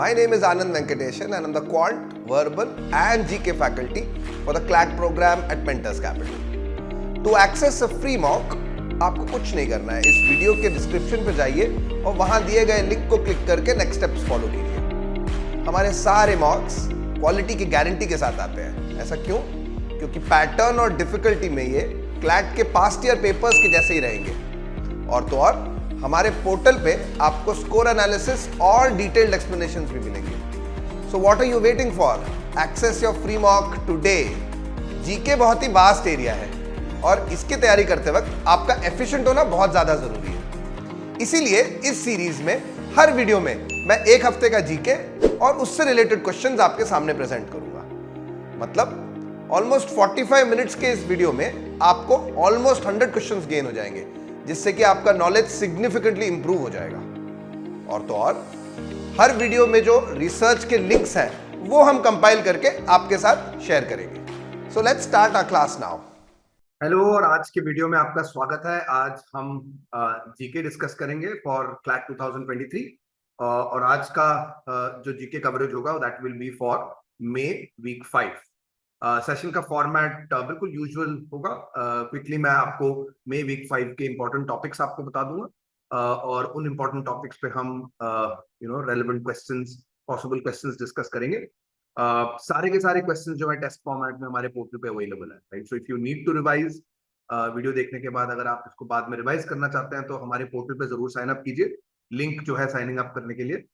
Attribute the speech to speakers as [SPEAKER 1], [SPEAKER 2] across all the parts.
[SPEAKER 1] My name is Anand Venkateshan and I'm the Quant, Verbal and GK faculty for the CLAT program at Mentors Capital. To access a free mock, आपको कुछ नहीं करना है, इस video के description पे जाइए और वहां दिए गए लिंक को क्लिक करके नेक्स्ट स्टेप्स फॉलो कीजिए। हमारे सारे मॉक्स क्वालिटी की गारंटी के साथ आते हैं। ऐसा क्यों? क्योंकि पैटर्न और डिफिकल्टी में ये क्लैट के पास्ट ईयर पेपर्स के जैसे ही रहेंगे। और तो और हमारे पोर्टल पे आपको स्कोर एनालिसिस और डिटेल्ड एक्सप्लेनेशंस भी मिलेंगे। So what are you waiting for? Access your free mock today. GK बहुत ही वास्ट एरिया है और इसकी तैयारी करते वक्त आपका एफिशिएंट होना बहुत ज्यादा जरूरी है। इसीलिए इस सीरीज में हर वीडियो में मैं एक हफ्ते का जीके और उससे रिलेटेड क्वेश्चंस आपके सामने प्रेजेंट करूंगा। मतलब ऑलमोस्ट 45 मिनट्स के इस वीडियो में आपको ऑलमोस्ट 100 क्वेश्चंस गेन हो जाएंगे, जिससे कि आपका नॉलेज सिग्निफिकेंटली इंप्रूव हो जाएगा। और तो और हर वीडियो में जो रिसर्च के लिंक्स हैं वो हम कंपाइल करके आपके साथ शेयर करेंगे। So let's start our class now.
[SPEAKER 2] Hello, और आज के वीडियो में आपका स्वागत है। आज हम जीके डिस्कस करेंगे फॉर क्लैट 2023 और आज का जो जीके कवरेज होगा that will be for May week 5। Session का फॉर्मेट बिल्कुल यूजुअल होगा। क्विकली मैं आपको मे वीक 5 के इंपॉर्टेंट टॉपिक्स आपको बता दूंगा और उन इंपॉर्टेंट टॉपिक्स पे हम relevant questions, possible questions discuss करेंगे। सारे के सारे क्वेश्चंस जो है टेस्ट फॉर्मेट में हमारे पोर्टल पे अवेलेबल है, right? So if you need to revise video देखने के बाद, अगर आप इसको बाद में रिवाइज करना चाहते हैं तो हमारे पोर्टल पे जरूर साइन अप कीजिए। लिंक जो है साइनिंग अप करने के लिए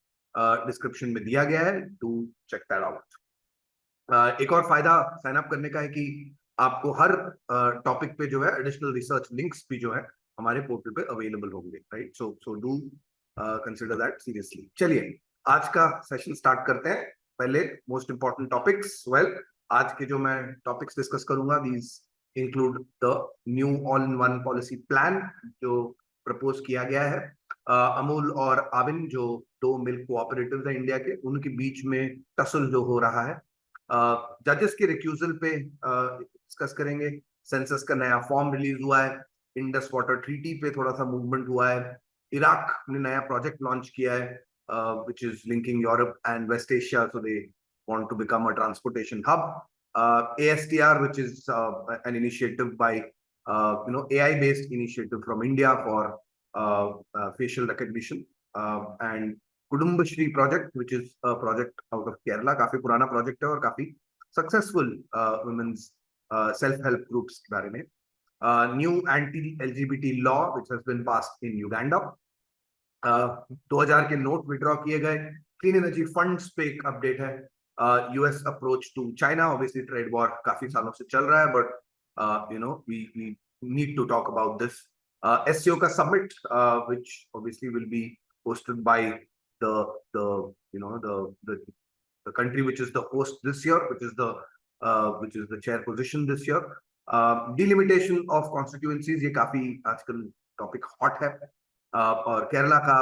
[SPEAKER 2] डिस्क्रिप्शन में दिया गया है, टू चेक दैट आउट। एक और फायदा साइन अप करने का है कि आपको हर टॉपिक पे जो है एडिशनल रिसर्च लिंक्स भी जो है हमारे पोर्टल पे अवेलेबल होंगे, right? So do consider that seriously. चलिए आज का सेशन स्टार्ट करते हैं। पहले मोस्ट इंपॉर्टेंट टॉपिक्स। आज के जो मैं टॉपिक्स डिस्कस करूंगा, these include the knew all in one policy plan जो प्रपोज किया गया है। अमूल और आविन जो दो मिल्क कोऑपरेटिव्स हैं इंडिया के, उनके बीच में टसल जो हो रहा है। जजेस के रिक्यूजल पे डिस्कस करेंगे। सेंसस का नया फॉर्म रिलीज हुआ है। इंडस वाटर ट्रीटी पे थोड़ा सा मूवमेंट हुआ है। इराक ने नया प्रोजेक्ट लॉन्च किया है which is linking Europe and West Asia, so they want to become a transportation hub. ASTR, which is an initiative by AI-based initiative from India for facial recognition, and Kudumbashree project, which is a project out of Kerala. काफी पुराना project है और काफी successful women's self-help groups के बारे में। New anti-LGBT law which has been passed in Uganda. 2000 के note withdraw किए गए। क्लीन एनर्जी फंड्स पे एक अपडेट है। US approach to China, obviously trade war काफी सालों से चल रहा है, but we need to talk about this. SCO का summit which obviously will be hosted by the country which is the host this year, which is the chair position this year. Delimitation of constituencies, ये काफी आजकल topic hot है। और केरला का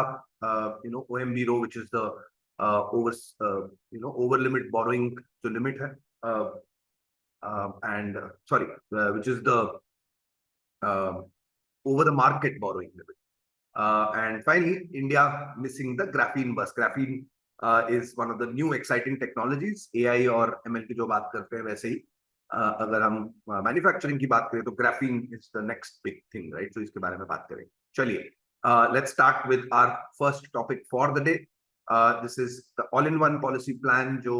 [SPEAKER 2] OMB रो, which is the over limit borrowing जो limit है, and sorry, which is the over the market borrowing limit. And finally, India missing the graphene bus. Graphene is one of the new exciting technologies. AI और ML की जो बात करते हैं, वैसे ही अगर हम मैन्युफैक्चरिंग की बात करें तो graphene is the next big thing, right? तो इसके बारे में बात करेंगे। चलिए let's start with our first topic for the day. This is the all-in-one policy plan जो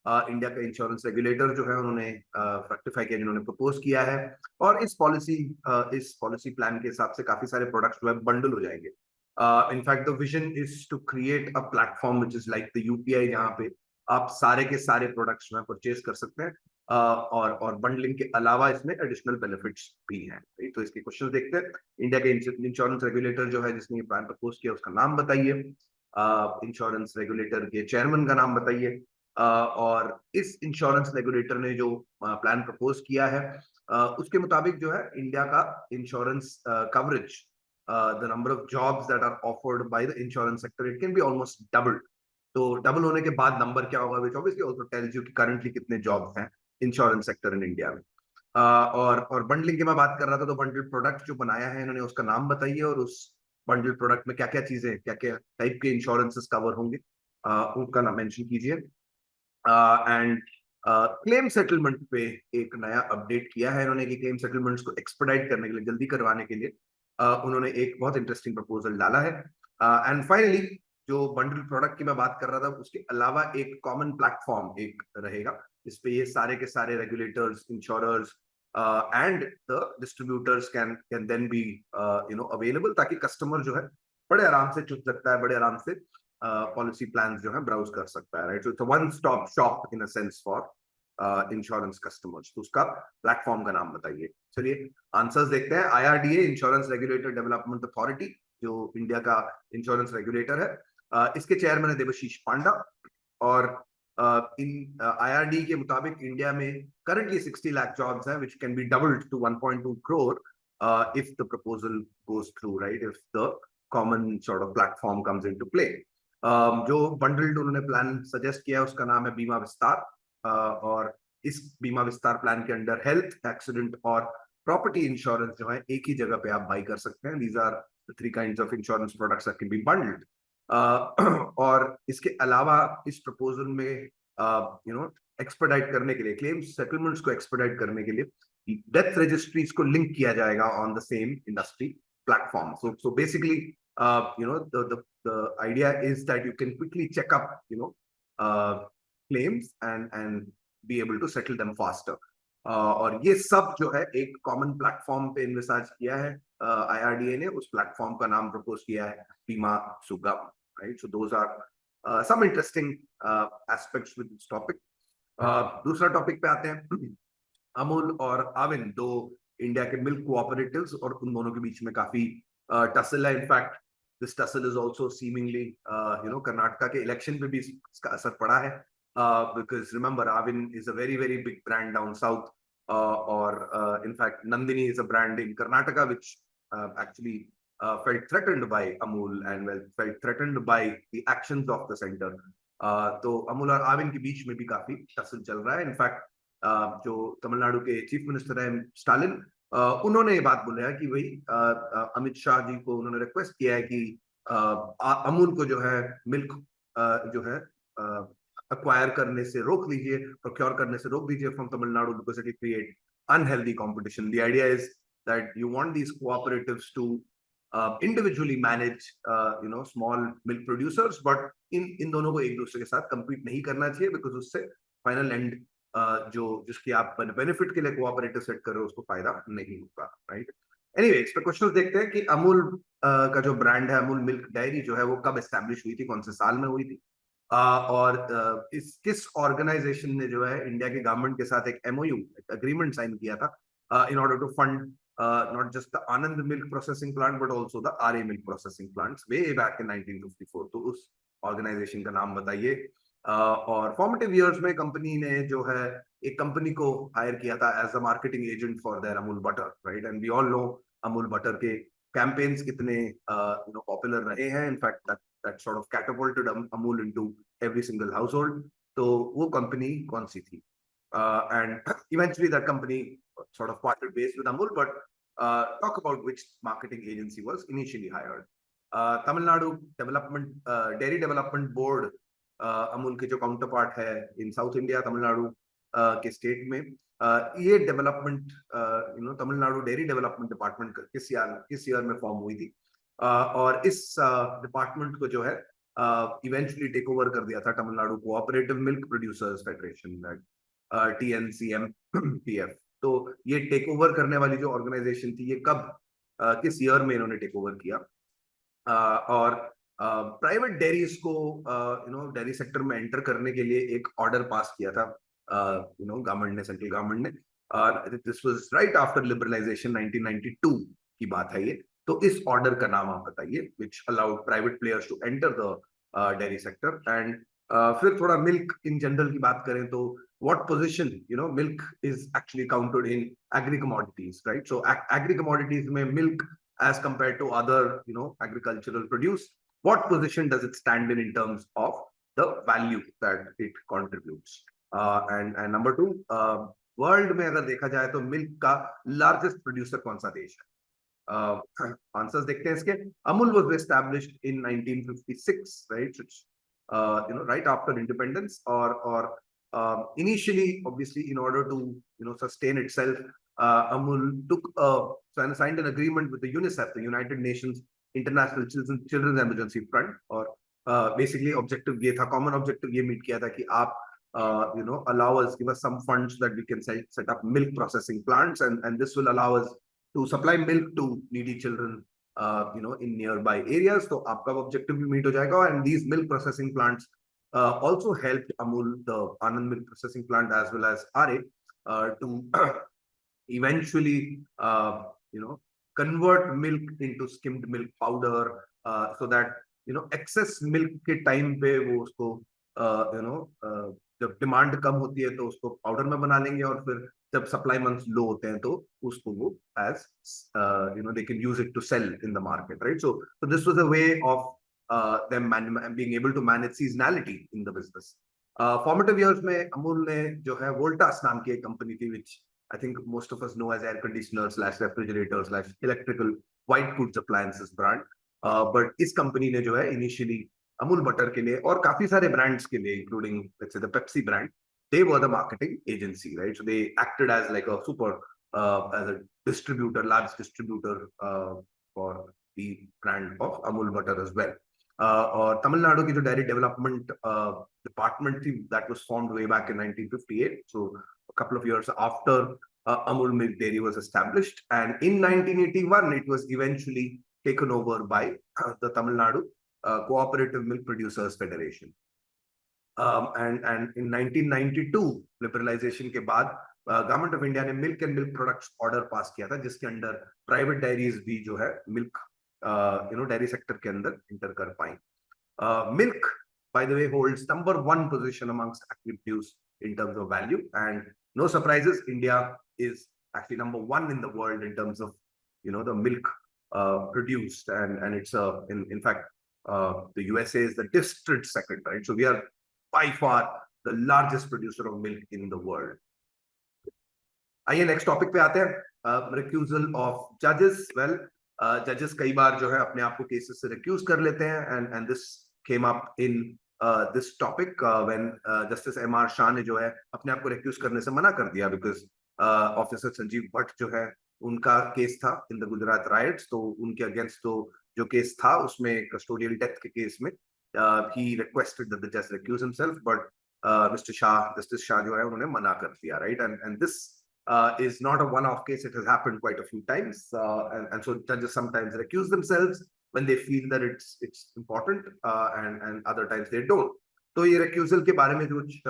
[SPEAKER 2] इंडिया का इंश्योरेंस रेगुलेटर जो है उन्होंने रेक्टिफाई किया, जिन्होंने प्रपोज किया है। और इस पॉलिसी प्लान के हिसाब से काफी सारे प्रोडक्ट्स जो है बंडल हो जाएंगे। In fact the vision is to create a platform which is like the UPI, जहाँ पे आप सारे के सारे प्रोडक्ट्स में परचेज कर सकते हैं। और बंडलिंग के अलावा इसमें एडिशनल बेनिफिट्स भी हैं। तो इसके क्वेश्चन देखते हैं। इंडिया के इंश्योरेंस रेगुलेटर जो है जिसने ये प्लान प्रपोज किया, उसका नाम बताइए। इंश्योरेंस रेगुलेटर के चेयरमैन का नाम बताइए। और इस इंश्योरेंस रेगुलेटर ने जो प्लान प्रपोज किया है उसके मुताबिक जो है इंडिया का insurance coverage, the number of jobs that are offered by the insurance sector, it can be almost doubled. तो डबल होने के बाद नंबर क्या होगा, which obviously also tells you कि करंटली कितने जॉब्स हैं इंश्योरेंस सेक्टर इन इंडिया में। और बंडलिंग की मैं बात कर रहा था, तो बंडल प्रोडक्ट जो बनाया है इन्होंने, उसका नाम बताइए और उस बंडल प्रोडक्ट में क्या क्या चीजें, क्या क्या टाइप के इंश्योरेंसेस कवर होंगे। उनका नाम मेंशन कीजिए। एंड क्लेम सेटलमेंट पे एक नया अपडेट किया है इन्होंने कि क्लेम सेटलमेंट्स को एक्सपेडाइट करने के लिए, जल्दी करवाने के लिए उन्होंने एक बहुत इंटरेस्टिंग प्रपोजल डाला है। एंड फाइनली जो बंडल प्रोडक्ट की मैं बात कर रहा था, उसके अलावा एक कॉमन प्लेटफॉर्म एक रहेगा, इस पे ये सारे के सारे regulators, insurers and the distributors can then be available, ताकि कस्टमर जो है बड़े आराम से चुन सकता है, बड़े आराम से पॉलिसी प्लान जो है ब्राउज कर सकता है, right. So it's one stop shop in a sense for insurance customers. तो उसका प्लेटफॉर्म का नाम बताइए। चलिए आंसर्स देखते हैं। IRDA, insurance regulator development authority, जो इंडिया का इंश्योरेंस रेगुलेटर है, इसके चेयरमैन है देवशीष पांडा। और इन IRD के मुताबिक इंडिया में करंटली 60 लाख जॉब्स हैं, which can be doubled to 1.2 crore if the proposal goes through, right, if the common sort of platform comes into play. जो बंडल्ड उन्होंने प्लान सजेस्ट किया उसका नाम है बीमा विस्तार। और इस बीमा विस्तार प्लान के अंडर हेल्थ, एक्सीडेंट और प्रॉपर्टी इंश्योरेंस जो है एक ही जगह पे आप बाई कर सकते हैं। These are the 3 kinds of insurance products that can be bundled. और इसके अलावा इस प्रपोजल में एक्सपेडाइट करने के लिए, क्लेम सेटलमेंट्स को एक्सपेडाइट करने के लिए डेथ रजिस्ट्रीज को लिंक किया जाएगा on the same industry platform. So basically the idea is that you can quickly check up claims and be able to settle them faster. और ये सब जो है एक कॉमन प्लेटफॉर्म पे इन्विसाज किया है IRDA ने। उस प्लेटफॉर्म का नाम प्रपोज किया है Bima Sugam, right. So those are some interesting aspects with this topic. दूसरा टॉपिक पे आते हैं। अमूल और आविन, दो इंडिया के मिल्क कोऑपरेटिव्स, और उन दोनों के बीच में काफी टसल है। In fact this tussle is also seemingly Karnataka के इलेक्शन पे भी इसका असर पड़ा है, because remember Aavin is a very very big brand down south, और in fact Nandini is a brand in Karnataka which actually felt threatened by Amul and felt threatened by the actions of the center. तो अमूल और आविन के बीच में भी काफी टसल चल रहा है। इनफैक्ट जो तमिलनाडु के चीफ मिनिस्टर है स्टालिन, उन्होंने ये बात बोला है कि वही अमित शाह जी को उन्होंने रिक्वेस्ट किया है कि अमूल को जो है मिल्क जो है अक्वायर करने से रोक दीजिए, प्रोक्योर करने से रोक दीजिए from Tamil Nadu, because it will create unhealthy competition. The idea is that you want these cooperatives to individually manage small milk producers, but इन दोनों को एक दूसरे के साथ compete नहीं करना चाहिए, because उससे फाइनल एंड जो जिसकी आप बेनिफिट के लिए कोऑपरेटिव सेट कर रहे हो उसको फायदा नहीं होगा, राइट। एनीवे, इस पे क्वेश्चन देखते हैं कि अमूल का जो ब्रांड है, अमूल मिल्क डायरी जो है, वो कब एस्टैब्लिश हुई थी, कौन से साल में हुई थी, और इस किस ऑर्गेनाइजेशन ने जो है इंडिया के गवर्नमेंट के साथ एक MOU, एग्रीमेंट साइन किया था in order to fund not just the Anand milk processing plant but also the RA milk processing plants way back in 1954. तो उस ऑर्गेनाइजेशन का नाम बताइए। और फॉर्मेटिव इयर्स में कंपनी ने जो है एक कंपनी को हायर किया था as a marketing agent for their Amul butter, right. And we all know Amul butter के कैंपेन्स कितने पॉपुलर रहे हैं। In fact that sort of catapulted Amul into every single household. तो वो कंपनी कौन सी थी? And eventually that company sort of parted ways with Amul, but talk about which marketing agency was initially hired. Tamil Nadu Dairy Development Board, Amul के जो counterpart है in South India, Tamil Nadu के state में, ये development Tamil Nadu Dairy Development Department किस year में form हुई थी, और इस department को जो है eventually take over कर दिया था Tamil Nadu Cooperative Milk Producers Federation, TNCMPF। तो ये टेक ओवर करने वाली जो ऑर्गेनाइजेशन थी, ये कब किस ईयर में इन्होंने टेक ओवर किया, और प्राइवेट डेयरीज को डेयरी सेक्टर में एंटर करने के लिए एक ऑर्डर पास किया था गवर्नमेंट ने, सेंट्रल गवर्नमेंट ने। This was right after liberalisation, 1992 की बात है ये। तो इस ऑर्डर का नाम आप बताइए, which allowed private players to enter the dairy sector. And फिर थोड़ा मिल्क इन जनरल की बात करें तो what position milk is actually counted in agri commodities, right? So agri commodities mein milk as compared to other agricultural produce, what position does it stand in terms of the value that it contributes? And number 2, world में अगर देखा जाए तो milk का largest producer कौन सा देश है? आंसर्स देखते हैं इसके। Amul was established in 1956, right? right after independence, or initially, obviously, in order to sustain itself, Amul signed an agreement with the UNICEF, the United Nations International Children's Emergency Fund, or basically objective ये था, common objective ये meet किया था कि आप allow us, give us some funds so that we can set up milk processing plants, and this will allow us to supply milk to needy children in nearby areas. So आपका objective भी meet हो जाएगा, and these milk processing plants also helped Amul, the Anand milk processing plant, as well as RA, to eventually convert milk into skimmed milk powder, so that excess milk के time पे वो उसको जब demand कम होती है तो उसको powder में बना लेंगे, और फिर जब सप्लाई मंथ्स लो होते हैं तो उसको वो as they can use it to sell in the market, right? So this was a way of them being able to manage seasonality in the business. Formative years में अमूल ने जो है वोल्टास नाम की एक कंपनी थी, which I think most of us know as air conditioner / refrigerator / electrical white goods appliances brand. But इस company ने जो है initially Amul butter के लिए और काफी सारे brands के लिए, including let's say the Pepsi brand, they were the marketing agency, right? So they acted as like a as a distributor, large distributor for the brand of Amul butter as well. और तमिलनाडु की जो dairy development department थी, that was formed way back in 1958. So a couple of years after Amul Milk Dairy was established, and in 1981 it was eventually taken over by the Tamil Nadu Cooperative Milk Producers Federation. And in 1992 liberalization के बाद government of India ने milk and milk products order pass किया था, जिसके under private diaries भी जो है milk diary sector के अंदर इंटर कर पाई. Milk by the way holds number 1 position amongst active produce in terms of value, and no surprises, India is actually number 1 in the world in terms of the milk produced, and it's in fact the USA is the distant second, right? So we are by far the largest producer of milk in the world. आइए next topic पे आते हैं, recusal of judges. Well, judges कई बार जो है अपने आप को केसेस से recuse कर लेते हैं, and this came up in this topic when Justice M.R. Shah ने जो है अपने आप को recuse करने से मना कर दिया, because ऑफिसर संजीव भट्ट जो है उनका केस था इन द गुजरात राइट्स, तो उनके अगेंस्ट तो जो केस था उसमें कस्टोडियल डेथ के केस में he requested that the judge recuse himself, but Mr. Shah, Justice Shah जो है उन्होंने मना कर दिया, right? And this is not a one-off case. It has happened quite a few times, and so judges sometimes recuse themselves when they feel that it's important, and other times they don't. तो ये recusal के बारे में कुछ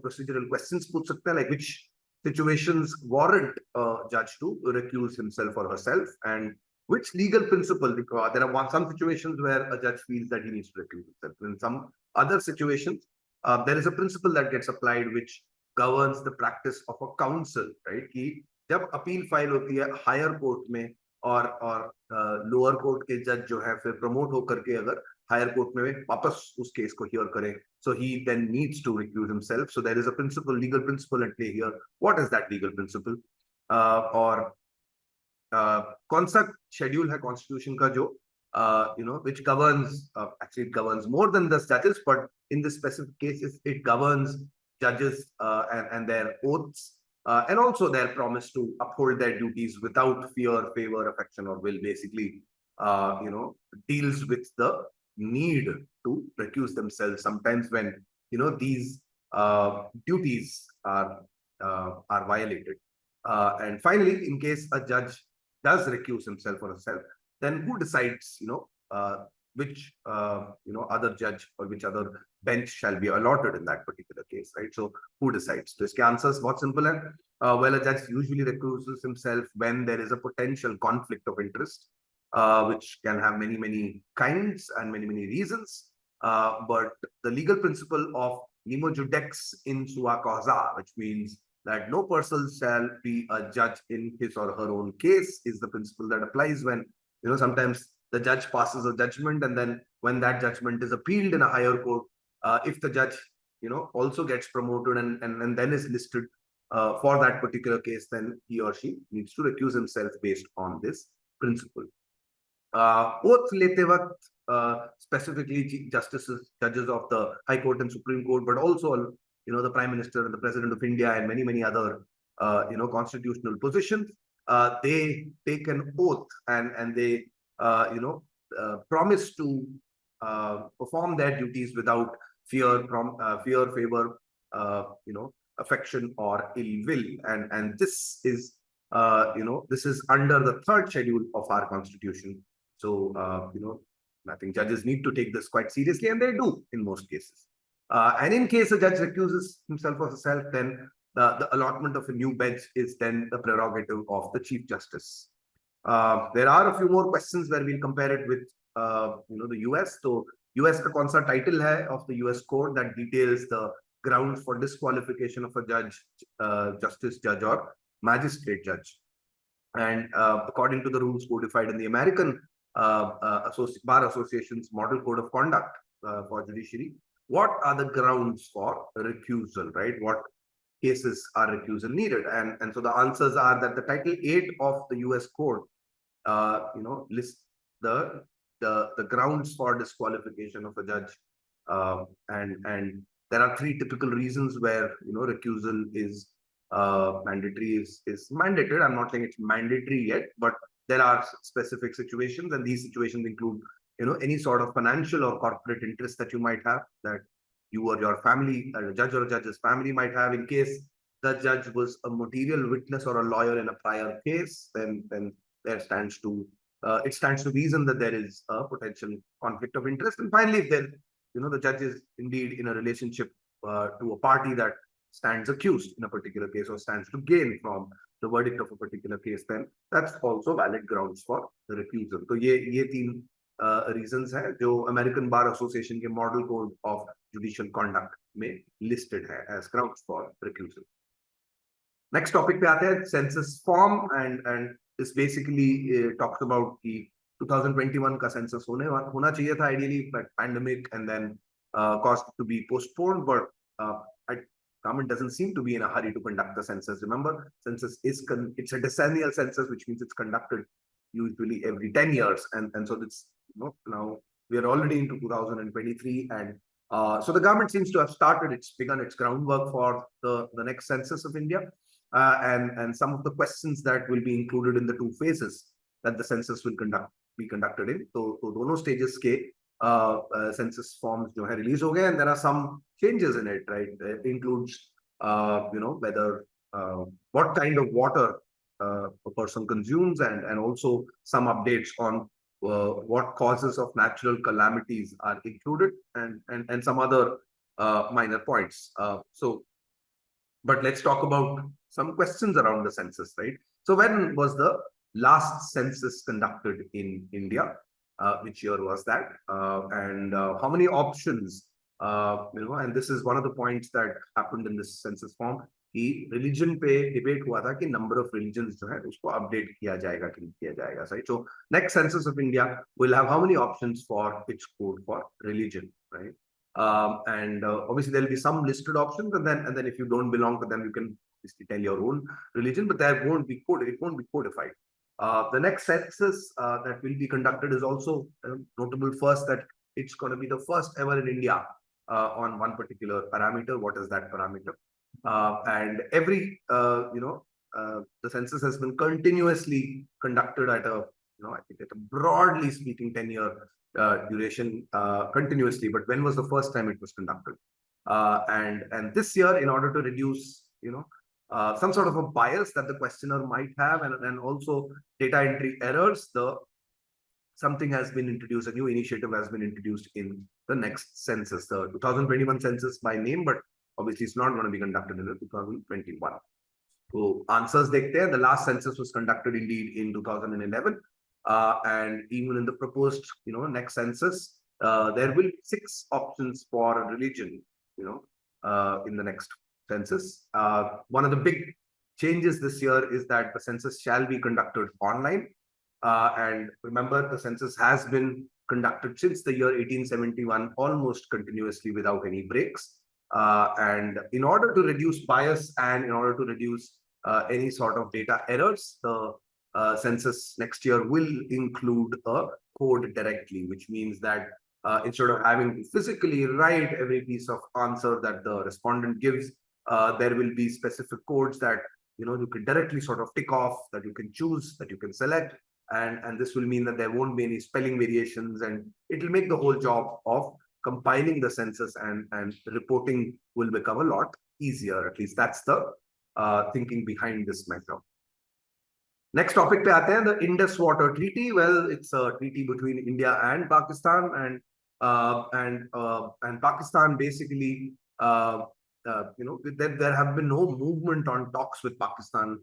[SPEAKER 2] procedural questions पूछ सकते हैं, like which situations warrant a judge to recuse himself or herself, and which legal principle, because there are some situations where a judge feels that he needs to recuse himself. In some other situations, there is a principle that gets applied which governs the practice of a counsel, right? कि जब appeal file होती है higher court में और lower court के जज जो है फिर प्रमोट होकर के अगर हायर कोर्ट में वापस उस केस को हियर करें, so he then needs to recuse himself. So there is a principle, legal principle at play here. What is that legal principle? और कौन सा शेड्यूल है कॉन्स्टिट्यूशन का जो which governs, actually it governs more than the judges, but in this specific case it governs judges and their oaths, and also their promise to uphold their duties without fear, favor, affection, or will. Basically deals with the need to recuse themselves sometimes when these duties are violated. And finally, in case a judge does recuse himself or herself, then who decides which other judge or which other bench shall be allotted in that particular case, right? So who decides? So इसके answers बहुत simple है. Well, a judge usually recuses himself when there is a potential conflict of interest, which can have many kinds and many reasons. But the legal principle of nemo judex in sua causa, which means that no person shall be a judge in his or her own case, is the principle that applies when sometimes the judge passes a judgment, and then when that judgment is appealed in a higher court, if the judge also gets promoted and then is listed for that particular case, then he or she needs to recuse himself based on this principle. Oath लेते वक्त specifically justices, judges of the High Court and Supreme Court, but also, the Prime Minister and the President of India and many other, constitutional positions. They take an oath and they, promise to perform their duties without fear, favor, affection or ill will, and this is, this is under the third schedule of our constitution. So, I think judges need to take this quite seriously, and they do in most cases. And in case a judge recuses himself or herself, then the allotment of a new bench is then the prerogative of the Chief Justice. There are a few more questions where we'll compare it with, the US. So, US का कौन सा title है of the US Code that details the grounds for disqualification of a judge, justice, judge, or magistrate judge. And according to the rules codified in the American Bar Association's Model Code of Conduct for Judiciary, what are the grounds for recusal, right? What cases are recusal needed? And so the answers are that the Title 8 of the US Code, lists the grounds for disqualification of a judge, and there are three typical reasons where recusal is mandatory, is mandated. I'm not saying it's mandatory yet, but there are specific situations, and these situations include any sort of financial or corporate interest that you might have, that you or your family, a judge or a judge's family might have. In case the judge was a material witness or a lawyer in a prior case, then there stands to it stands to reason that there is a potential conflict of interest. And finally, if there, the judge is indeed in a relationship to a party that stands accused in a particular case or stands to gain from the verdict of a particular case, then that's also valid grounds for the recusal. So ये तीन reasons हैं जो American Bar Association के Model Code of Judicial Conduct में listed है as grounds for recusal. Next topic पे आते हैं, Census Form, and this basically talks about the 2021 का census होना चाहिए था ideally, but pandemic and then caused to be postponed, but government doesn't seem to be in a hurry to conduct the census. Remember, census it's a decennial census, which means it's conducted usually every 10 years, and so it's now we are already into 2023, and so the government seems to have begun its groundwork for the next census of India, and some of the questions that will be included in the two phases that the census will be conducted in. So दोनों stages के census forms जो है release हो गए, and there are some changes in it, right? It includes whether what kind of water a person consumes, and also some updates on what causes of natural calamities are included, and some other minor points. But let's talk about some questions around the census, right? So when was the last census conducted in India? Which year was that? And how many options? And this is one of the points that happened in this census form. कि religion पे debate हुआ था कि number of religions जो है उसको update किया जाएगा कि नहीं किया जाएगा, right? So next census of India will have how many options for its code for religion, right? And obviously there will be some listed options, and then if you don't belong to them, you can basically tell your own religion, but there won't be coded. It won't be codified. The next census that will be conducted is also notable. First, that it's going to be the first ever in India on one particular parameter. What is that parameter? And every the census has been continuously conducted at a I think at a broadly speaking 10-year duration continuously. But when was the first time it was conducted? And this year, in order to reduce some sort of a bias that the questioner might have, and also data entry errors, something has been introduced, a new initiative has been introduced in the next census, the 2021 census by name, but obviously it's not going to be conducted in the 2021. So answers dekhte hain. The last census was conducted indeed in 2011, and even in the proposed next census, there will be 6 options for religion in the next census. One of the big changes this year is that the census shall be conducted online. And remember, the census has been conducted since the year 1871, almost continuously without any breaks. And in order to reduce bias and in order to reduce any sort of data errors, the census next year will include a code directly, which means that instead of having to physically write every piece of answer that the respondent gives, there will be specific codes that you can directly sort of tick off, that you can choose, that you can select, and this will mean that there won't be any spelling variations, and it will make the whole job of compiling the census and reporting will become a lot easier. At least that's the thinking behind this measure. Next topic पे आते हैं, the Indus Water Treaty. Well, it's a treaty between India and Pakistan, and Pakistan basically, there have been no movement on talks with Pakistan.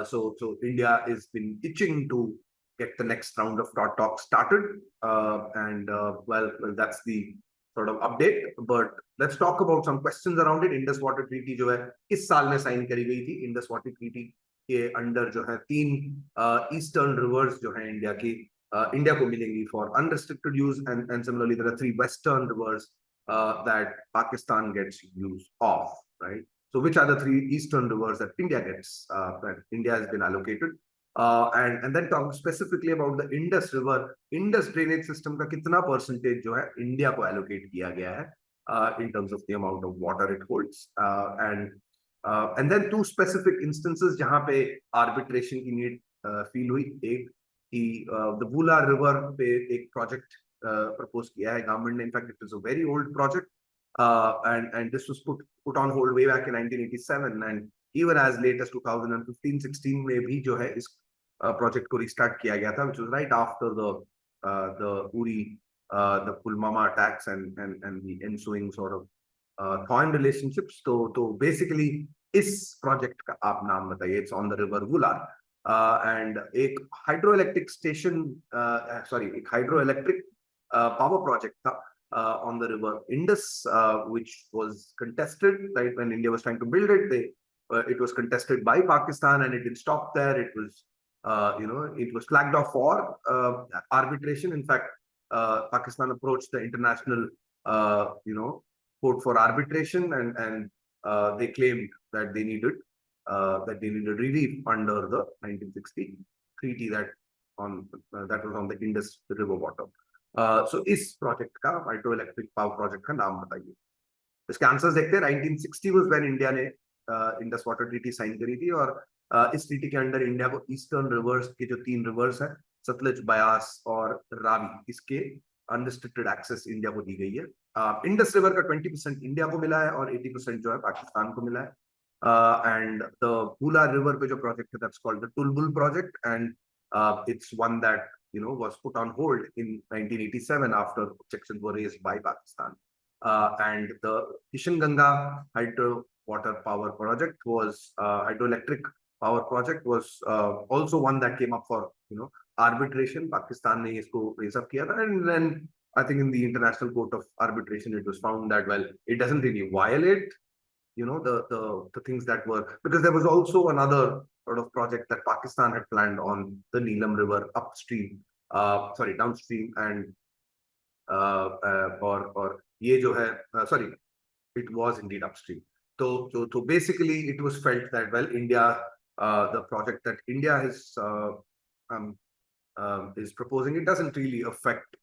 [SPEAKER 2] So India has been itching to get the next round of talks started, well, that's the sort of update. But let's talk about some questions around it. Indus Water Treaty जो है इस साल में sign करी गई थी. Indus Water Treaty के under जो है 3 ईस्टर्न रिवर्स जो है इंडिया की इंडिया को मिलेंगी for unrestricted use, and similarly there are 3 western rivers that Pakistan gets use of, right? So which are the 3 eastern rivers that India gets, that India has been allocated, and then talk specifically about the Indus River. Indus drainage system का कितना percentage जो है India को allocate किया गया है in terms of the amount of water it holds, and then 2 specific instances जहाँ पे arbitration की need feel हुई. एक कि the Bula River पे एक project proposed किया है government ने. In fact, it is a very old project, and this was put on hold way back in 1987, and even as late as 2015-16 में भी जो है इस project को restart किया गया था, which was right after the Uri, the Pulwama attacks and the ensuing sort of foreign relationships. तो basically इस project का आप नाम बताइए. It's on the river Vular, and एक hydroelectric station, एक hydroelectric power project था on the river Indus, which was contested, right? When India was trying to build it, it was contested by Pakistan, and it didn't stop there. It was it was flagged off for arbitration. In fact, Pakistan approached the international court for arbitration, and they claimed that they needed relief under the 1960 treaty that was on the Indus river water. So इस project का hydroelectric power project का नाम बताइए. इसके answers देखते हैं. 1960 was when India ने Indus water treaty sign करी थी, और इस ट्रीटी के अंडर इंडिया को ईस्टर्न रिवर्स के जो 3 रिवर्स हैं, सतलज, बयास और रावी, इसके अनरिस्ट्रिक्टेड एक्सेस इंडिया को दी गई है. इंडस रिवर का 20% इंडिया को मिला है और 80% जो है पाकिस्तान को मिला है. एंड द बूला रिवर पे जो प्रोजेक्ट है, that's called the Tulbul project, and it's one that was put on hold in 1987 after objections were raised by Pakistan. And the Kishanganga hydro water power project was hydroelectric power project was also one that came up for arbitration. Pakistan ने इसको raise up किया था, and then I think in the International Court of Arbitration it was found that, well, it doesn't really violate the things that were, because there was also another sort of project that Pakistan had planned on the Neelam River downstream, and or ये जो है, it was indeed upstream. So basically it was felt that, well, India, the project that India is proposing, it doesn't really affect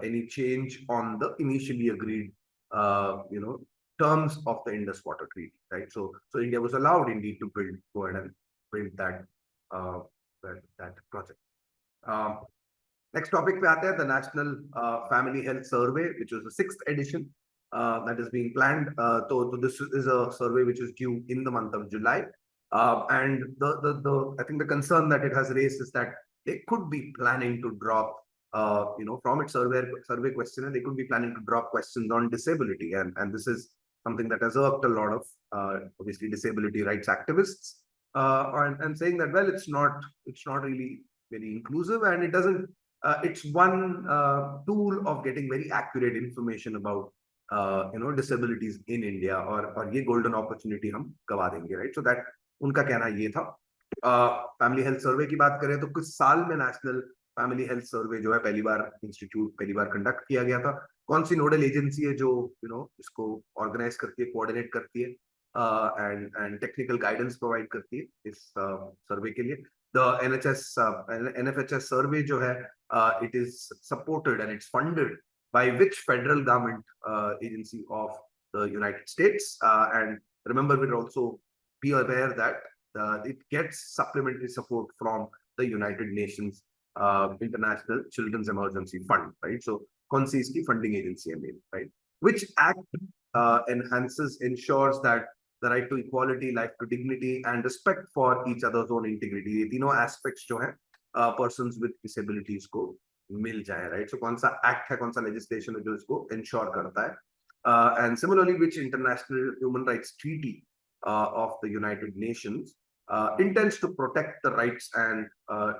[SPEAKER 2] any change on the initially agreed terms of the Indus Water Treaty, right? So India was allowed indeed to go ahead and build that project. Next topic पे आते हैं, the National Family Health Survey, which was the 6th edition that is being planned. So this is a survey which is due in the month of July, and I think the concern that it has raised is that they could be planning to drop from its survey questionnaire, they could be planning to drop questions on disability, and this is something that has irked a lot of obviously disability rights activists, and saying that, well, it's not really very inclusive, and it doesn't. It's one tool of getting very accurate information about disabilities in India, और ये golden opportunity हम गवा देंगे, right? So that उनका कहना ये था. Family health survey की बात करें तो कुछ साल में नेशनल फैमिली हेल्थ सर्वे जो है पहली बार कंडक्ट किया गया था. कौन सी नोडल एजेंसी है जो इसको ऑर्गेनाइज करती है, कोऑर्डिनेट करती है, एंड टेक्निकल गाइडेंस प्रोवाइड करती है इस सर्वे के लिए? the NFHS survey जो है, it is supported and it's funded by which federal government agency of the United States, and remember, we'll also be aware that it gets supplementary support from the United Nations International Children's Emergency Fund, right? So कौन सी इसकी funding agency है main, right? Which act enhances, ensures that the right to equality, life to dignity, and respect for each other's own integrity. ये तीनों aspects जो हैं persons with disabilities को मिल जाए, right? So कौन सा act है, कौन सा legislation है जो इसको ensure करता है, and similarly which international human rights treaty of the United Nations intends to protect the rights and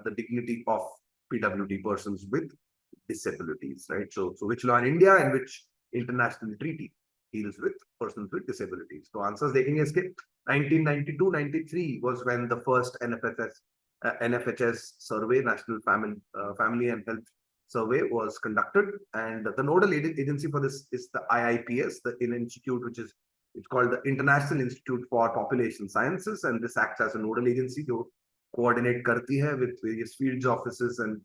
[SPEAKER 2] the dignity of PWD persons with disabilities, right? So which law in India and which international treaty deals with persons with disabilities? So answers देखेंगे इसके. 1992-93 was when the first NFHS survey, National Family and Health Survey, was conducted, and the nodal agency for this is the IIPS, the institute which is, it's called the International Institute for Population Sciences, and this acts as a nodal agency to coordinate करती है with various fields offices and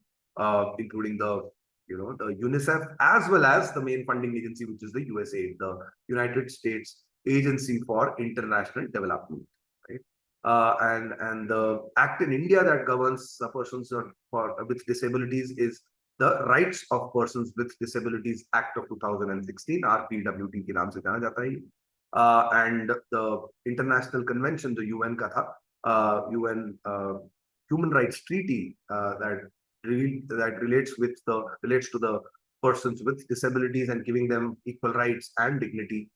[SPEAKER 2] including the the UNICEF, as well as the main funding agency, which is the USAID, the United States Agency for International Development, right? And the act in India that governs persons with disabilities is the Rights of Persons with Disabilities Act of 2016, RPWT के नाम से जाना जाता है. And the International Convention, the UN का था, UN Human Rights Treaty that relates to the persons with disabilities and giving them equal rights and dignity,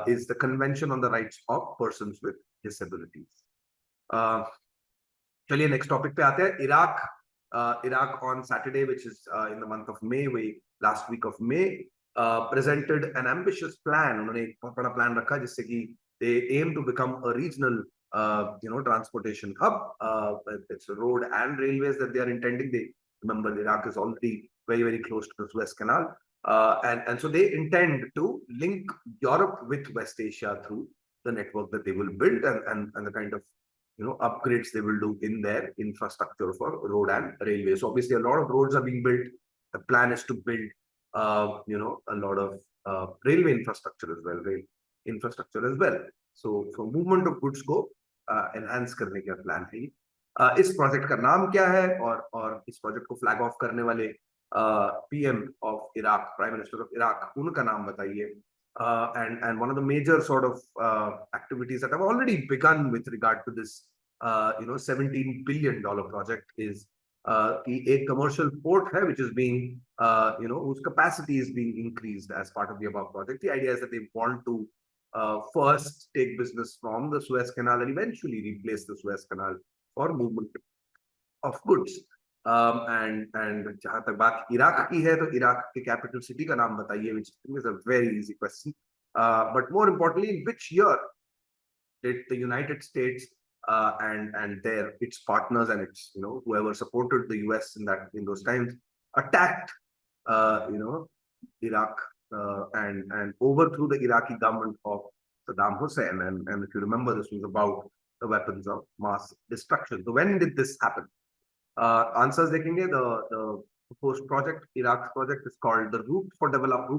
[SPEAKER 2] is the Convention on the Rights of Persons with Disabilities. चलिए next topic पे आते हैं. Iraq on Saturday, which is in the month of May, last week of May, presented an ambitious plan. उन्होंने एक बहुत बड़ा plan रखा जिससे कि they aim to become a regional transportation hub. It's road and railways that they are intending. They remember Iraq is already very, very close to the Suez Canal, and so they intend to link Europe with West Asia through the network that they will build and the kind of upgrades they will do in their infrastructure for road and railways. So obviously a lot of roads are being built. The plan is to build a lot of railway infrastructure as well, so movement of goods को enhance करने का plan है. इस project का नाम क्या है और इस प्रोजेक्ट को फ्लैग ऑफ करने वाले PM of Iraq, Prime Minister of Iraq, उनका नाम बताइए. And one of the major sort of activities that have already begun with regard to this $17 billion project is कि एक commercial port है which is being whose capacity is being increased as part of the above project. The idea is that they want to first take business from the Suez Canal and eventually replace the Suez Canal for movement of goods. And जहां तक बात Iraq की है तो Iraq के capital city का नाम बताइए, which is a very easy question. But more importantly, in which year did the United States and its partners and its whoever supported the US in those times attacked Iraq and overthrew the Iraqi government of Saddam Hussein, and if you remember, this was about the weapons of mass destruction. So when did this happen? Answers देखेंगे. The proposed project, Iraq's project, is called the Route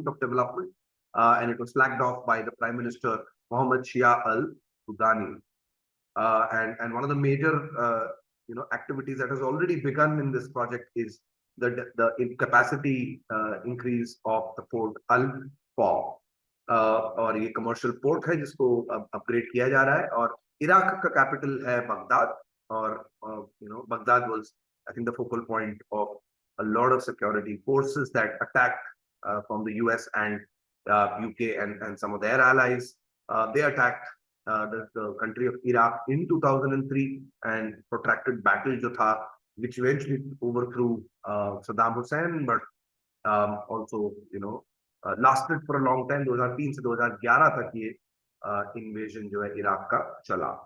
[SPEAKER 2] of Development, and it was flagged off by the Prime Minister Mohammed Shia al-Sudani. And one of the major activities that has already begun in this project is the capacity increase of the port Al-Faw. और ये commercial port है जिसको upgrade किया जा रहा है, और Iraq का capital है बगदाद, और Baghdad was, I think, the focal point of a lot of security forces that attacked from the US and UK and some of their allies. They attacked the country of Iraq in 2003, and protracted battle जो था, which eventually overthrew Saddam Hussein, but also lasted for a long time. 2003 से 2011 तक ये invasion जो है Iraq का चला.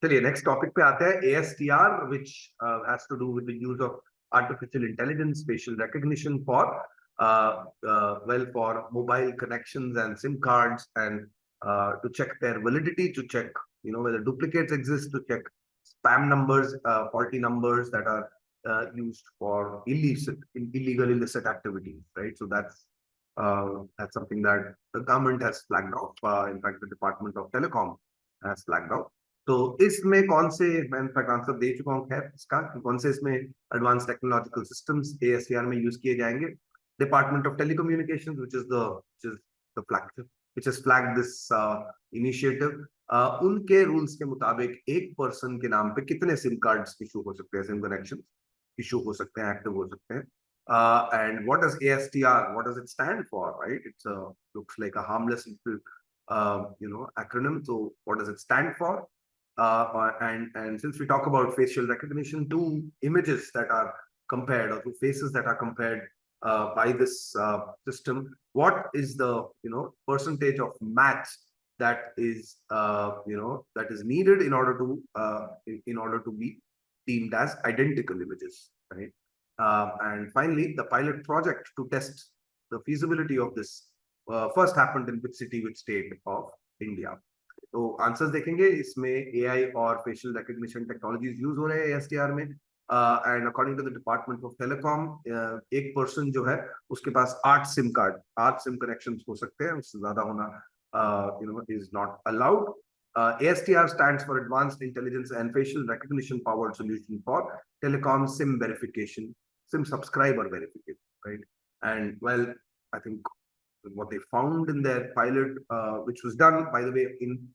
[SPEAKER 2] चलिए next topic पे आते हैं. ASTR, which has to do with the use of artificial intelligence, facial recognition for for mobile connections and SIM cards, and to check their validity, to check whether duplicates exist, to check spam numbers, faulty numbers that are used for illegal illicit activities, right? So that's something that the government has flagged off. In fact, the Department of Telecom has flagged off. तो इसमें कौन से, मैं in fact answer दे चुका हूँ खैर इसका, कौन से इसमें एडवांस टेक्नोलॉजिकल सिस्टम्स ASTR में यूज किए जाएंगे. Department of Telecommunications, which is the flagship, which has flagged this initiative. उनके रूल्स के मुताबिक एक पर्सन के नाम पे कितने सिम कार्ड्स इशू हो सकते हैं, सिम कनेक्शन इशू हो सकते हैं, एक्टिव हो सकते हैं. And what does ASTR, what does it stand for, right? It's looks like a harmless acronym. So what does it stand for? And since we talk about facial recognition, two images that are compared, or two faces that are compared by this system, what is the percentage of match that is that is needed in order to be deemed as identical images, right? And finally, the pilot project to test the feasibility of this first happened in which city, which state of India. तो answers देखेंगे, इसमें AI और facial recognition technologies use हो रहे हैं ASTR में. And according to the department of telecom, एक person जो है उसके पास 8 सिम कनेक्शंस हो सकते हैं, उससे ज्यादा होना is not allowed. ASTR stands for Advanced Intelligence and Facial Recognition Powered Solution for Telecom SIM Verification, SIM subscriber verification, right? And well, I think what they found in their pilot, which was done, by the way, in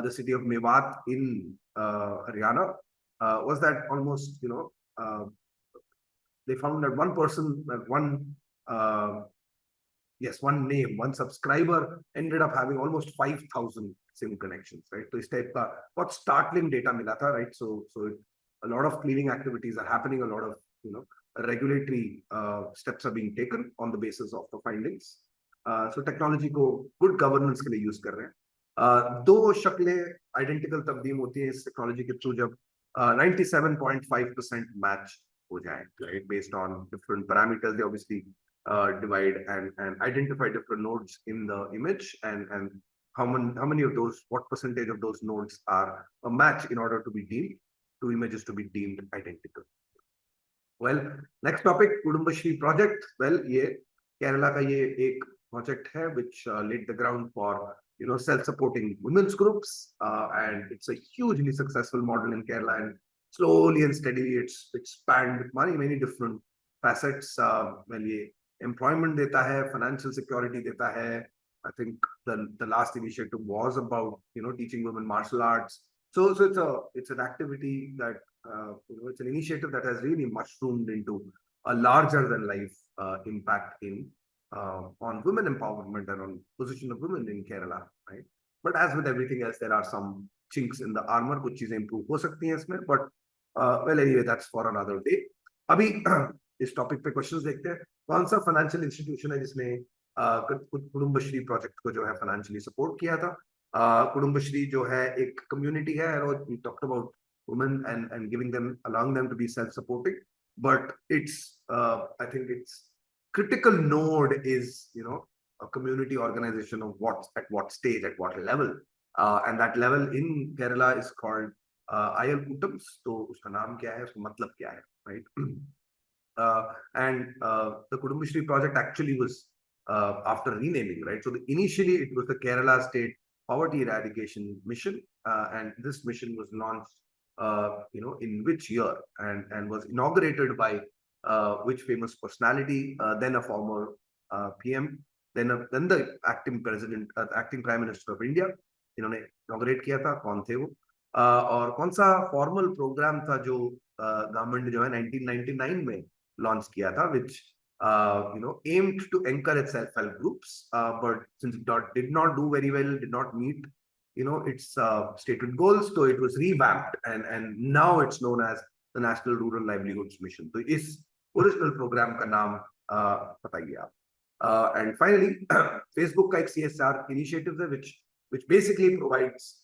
[SPEAKER 2] the city of Mewat in Haryana, was that almost, they found that one person, that one name, one subscriber ended up having almost 5,000 SIM connections, right? So इस type का बहुत startling data मिला था, right? So a lot of cleaning activities are happening, a lot of regulatory steps are being taken on the basis of the findings. So technology को good governance के लिए use कर रहे हैं. दो शक्लें आइडेंटिकल तब्दील होती हैं इस टेक्नोलॉजी के थ्रू जब 97.5% मैच हो जाए, right? Based on different parameters, they obviously divide and identify different nodes in the image, and how many of those, what percentage of those nodes are a match in order to be deemed, two images to be deemed identical. Well, next topic, Kudumbashree project. Well, ये केरला का ये एक project है which laid the ground for self-supporting women's groups, and it's a hugely successful model in Kerala, and slowly and steadily it's spanned many different facets. Well, ये employment देता है, financial security देता है. I think the last initiative was about teaching women martial arts. So it's an activity that it's an initiative that has really mushroomed into a larger than life impact on women empowerment and on position of women in Kerala, right? But as with everything else, there are some chinks in the armor. कुछ चीजें improve हो सकती हैं इसमें, but well, anyway, that's for another day. अभी इस topic पे questions देखते हैं. कौन सा फाइनेंशियल इंस्टीट्यूशन है जिसने कुडुम्बश्री प्रोजेक्ट को जो है फाइनेंशियली सपोर्ट किया था? कुडुम्बश्री जो है एक कम्युनिटी है, और we talked about women and giving them, allowing them to be self-supporting, but it's I think it's critical node is a community organization of at what stage, at what level, and that level in Kerala is called IL Kutams. तो उसका नाम क्या है, उसका मतलब क्या है, right? And the Kudumbashree project actually was after renaming, right? So initially it was the Kerala State Poverty Eradication Mission, and this mission was launched in which year, and was inaugurated by which famous personality, then a former PM, then the acting president, acting prime minister of India. इन्होंने inaugurate किया था, कौन थे वो, और कौन सा formal program था जो government जो है 1999 में launch किया था, which aimed to encourage self-help groups, but since it did not do very well, did not meet its stated goals, so it was revamped, and now it's known as the National Rural Livelihoods Mission. तो इस original programme का नाम बताइए आप. And finally, Facebook का एक CSR initiative है which basically provides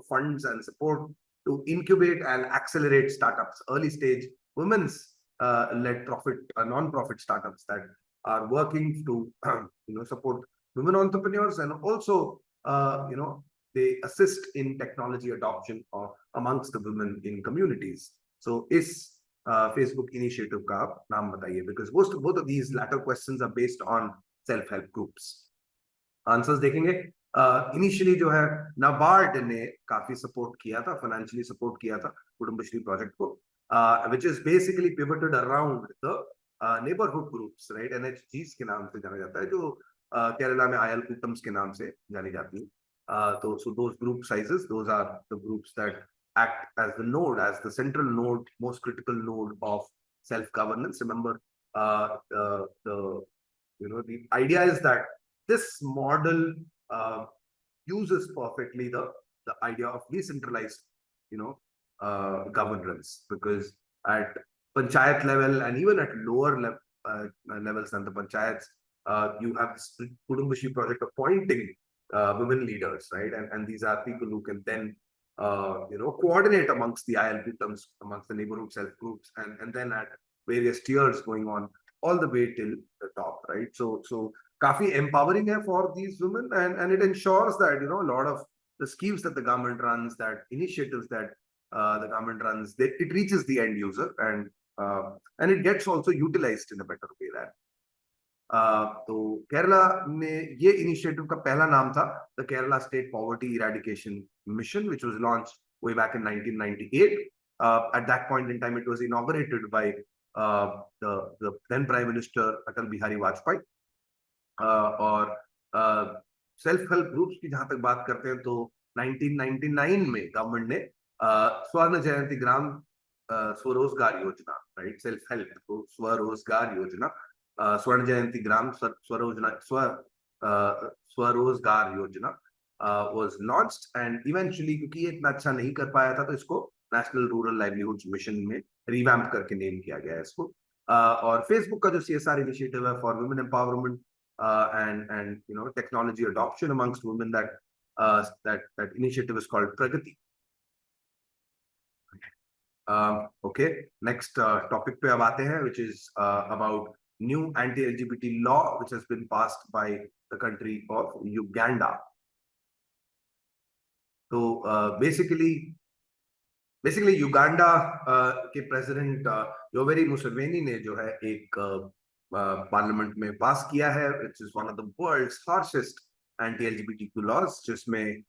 [SPEAKER 2] funds and support to incubate and accelerate startups, early stage women's led non-profit startups that are working to support women entrepreneurs, and also they assist in technology adoption or amongst the women in communities. So is Facebook initiative का आप नाम बताइए, because both of these latter questions are based on self-help groups. Answers देखेंगे. Initially जो है नाबार्ड ने काफी support किया था, फाइनेंशियली सपोर्ट किया था कुडुम्बश्री प्रोजेक्ट को, which is basically pivoted around the neighbourhood groups, right, NHGs के नाम से जाना जाता है, जो केरला में आयल कूटम्स के नाम से जानी जाती है. तो so those group sizes, those are the groups that act as the node, as the central node, most critical node of self-governance. Remember, the idea is that this model uses perfectly the idea of decentralized, governance, because at panchayat level and even at lower levels than the panchayats, you have this Kudumbashree project appointing women leaders, right? And these are people who can then coordinate amongst the IL kutams, amongst the neighborhood self groups, and then at various tiers going on all the way till the top, right? So काफी empowering है for these women, and it ensures that a lot of the schemes that the government runs, that initiatives that the government runs, it reaches the end user, and it gets also utilized in a better way. That तो केरला में ये initiative का पहला नाम था the Kerala state poverty eradication mission, which was launched way back in 1998. At that point in time, it was inaugurated by the then Prime Minister Atal Bihari Vajpayee. और self help groups की जहां तक बात करते हैं तो 1999 में गवर्नमेंट ने स्वर्ण जयंती ग्राम स्वरोजगार योजना, राइट, सेल्फ हेल्प को स्वरोजगार योजना, स्वर्ण जयंती ग्राम स्वरोजगार योजना was launched, and eventually क्योंकि ये इतना अच्छा नहीं कर पाया था तो इसको नेशनल रूरल लाइवलीहुड मिशन में रिवैम्प करके नेम किया गया है इसको. और फेसबुक का जो CSR इनिशिएटिव है for women empowerment and technology adoption amongst women, that initiative is called Pragati. Okay, next topic पे अब आते हैं, which is about new anti-LGBT law which has been passed by the country of Uganda. So basically Uganda के president Yoweri Museveni ने जो है एक parliament में पास किया है, which is one of the world's harshest anti-LGBTQ laws, जिसमें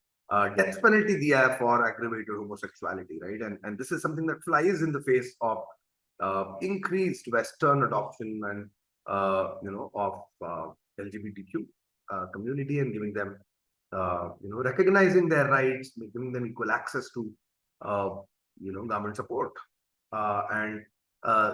[SPEAKER 2] death penalty दिया है for aggravated homosexuality, right? And this is something that flies in the face of increased Western adoption and of LGBTQ community, and giving them recognizing their rights, giving them equal access to government support, and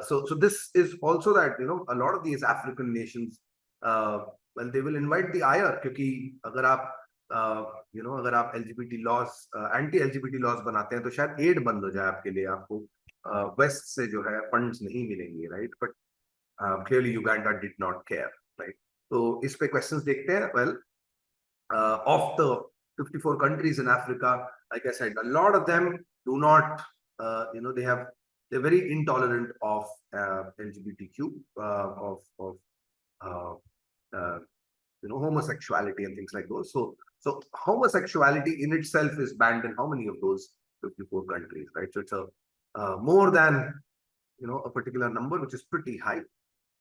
[SPEAKER 2] so this is also that a lot of these African nations, well, they will invite the ire, क्योंकि अगर आप अगर आप LGBT laws, anti-LGBT laws बनाते हैं तो शायद add बंद हो जाए आपके लिए, आपको वेस्ट से जो है फंड्स नहीं मिलेंगे, right? But clearly Uganda did not care, right? तो इस पे क्वेश्चंस देखते हैं. Well, of the 54 countries in Africa, like I said, a lot of them do not, they're very intolerant of LGBTQ, of homosexuality and things like those. So homosexuality in itself is banned in how many of those 54 countries, right? So it's a more than a particular number, which is pretty high.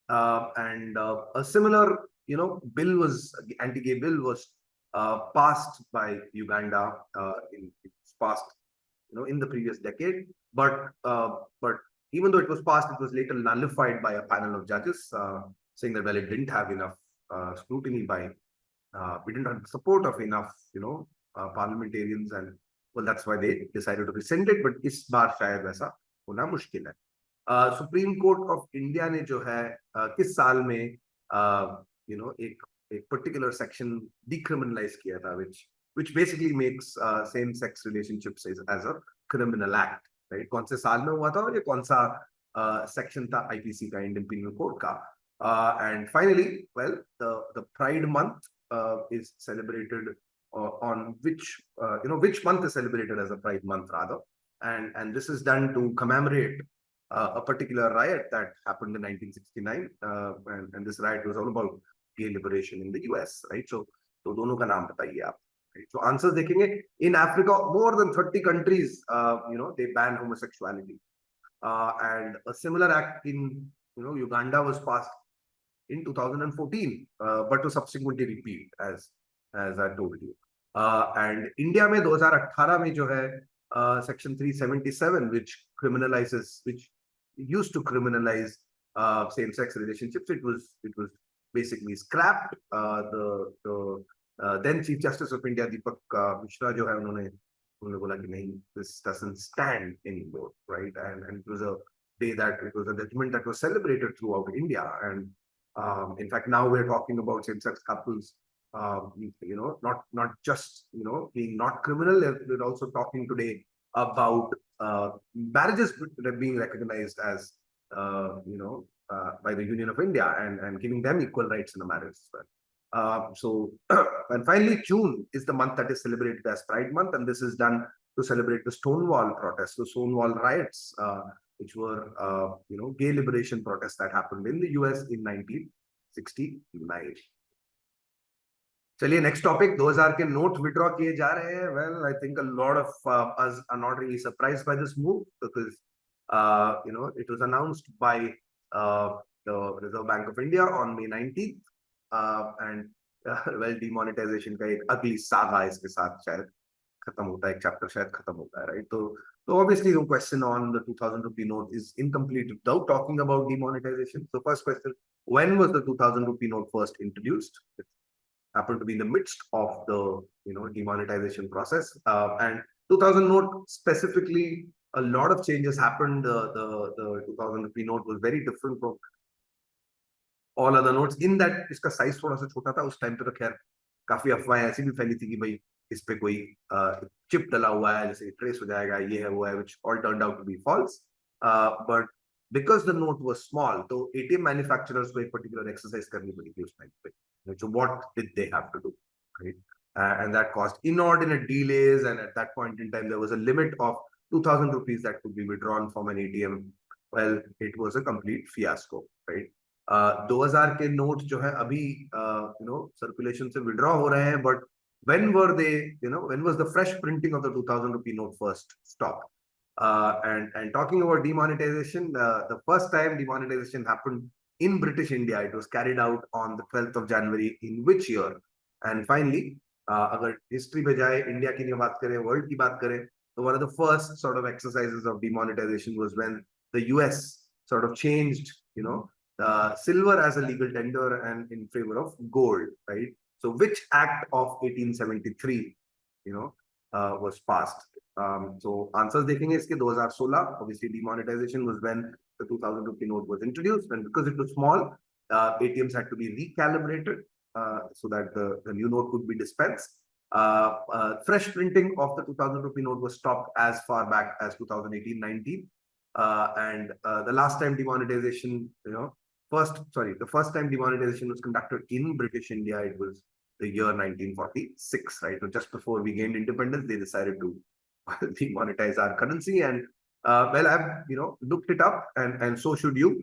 [SPEAKER 2] And a similar bill was, anti-gay bill was passed by Uganda, it's passed in the previous decade, but even though it was passed, it was later nullified by a panel of judges, saying that, well, it didn't have enough scrutiny by we didn't have the support of enough parliamentarians, and well, that's why they decided to rescind it. But इस बार शायद वैसा होना मुश्किल है. Supreme court of India ने जो है किस साल में एक पर्टिकुलर सेक्शन डिक्रिमिनलाइज किया था, which basically makes same sex relationships as a criminal act, right? कौन से साल में हुआ था और ये कौन सा सेक्शन था IPC का, इंडियन पीनल कोड का? And finally, well, the Pride month is celebrated on which month is celebrated as a Pride month rather, and this is done to commemorate a particular riot that happened in 1969, and this riot was all about gay liberation in the US, right? So दोनों का नाम बताइए आप. right? So answers देखेंगे. In Africa, more than 30 countries, they ban homosexuality, and a similar act in Uganda was passed in 2014, but was subsequently repealed, as I told you. And India में 2018 में जो है section 377, which used to criminalize same-sex relationships, it was basically scrapped. The then Chief Justice of India, Deepak Mishra, जो है उन्होंने बोला कि नहीं, this doesn't stand anymore, right? And it was a judgment that was celebrated throughout India. And in fact, now we're talking about same-sex couples, not just being not criminal. We're also talking today about marriages being recognized as by the Union of India, and giving them equal rights in the marriage as well. So and finally, June is the month that is celebrated as Pride Month, and this is done to celebrate the Stonewall protests, the Stonewall riots, which were gay liberation protests that happened in the US in 1969. चलिए next topic, 2000 के note withdraw किए जा रहे हैं. Well, I think a lot of us are not really surprised by this move, because it was announced by the Reserve Bank of India on May 19th, and well, demonetization का एक ugly saga इसके साथ शायद खत्म होता है, एक chapter शायद खत्म होता है, right? So obviously the question on the 2000 rupee note is incomplete without talking about demonetization. So first question, when was the 2000 rupee note first introduced? It happened to be in the midst of the demonetization process, and 2000 note specifically, a lot of changes happened. The 2000 rupee note was very different from all other notes in that इसका size थोड़ा सा छोटा था. उस time पे तो खैर काफी अफवाहें ऐसी भी फैली थी कि भाई इस पे कोई चिप डला हुआ है, जैसे ट्रेस हो जाएगा, ये है वो है, which all turned out to be false. But because the note was small, तो ATM manufacturers को एक particular exercise करनी पड़ी थी उस time पे. So what did they have to do, right? And that caused inordinate delays, and at that point in time there was a limit of 2000 rupees that could be withdrawn from an ATM. Well, it was a complete fiasco, right? 2000 के note जो है अभी circulation से withdraw हो रहे हैं, but when were they, when was the fresh printing of the 2000 rupee note first stopped? And talking about demonetization, the first time demonetization happened in British India, it was carried out on the 12th of January in which year? And finally, अगर history पे जाए, India की बात करें, world की बात करें, so one of the first sort of exercises of demonetization was when the US sort of changed, silver as a legal tender and in favor of gold, right? So which act of 1873, was passed? So answers देखेंगे इसके 2016. Obviously, demonetization was when the 2000 rupee note was introduced, and because it was small, ATMs had to be recalibrated so that the new note could be dispensed. Fresh printing of the 2000 rupee note was stopped as far back as 2018-19, and the last time demonetization, the first time demonetization was conducted in British India, it was the year 1946, right? So just before we gained independence, they decided to demonetize our currency, and well, I've looked it up, and so should you.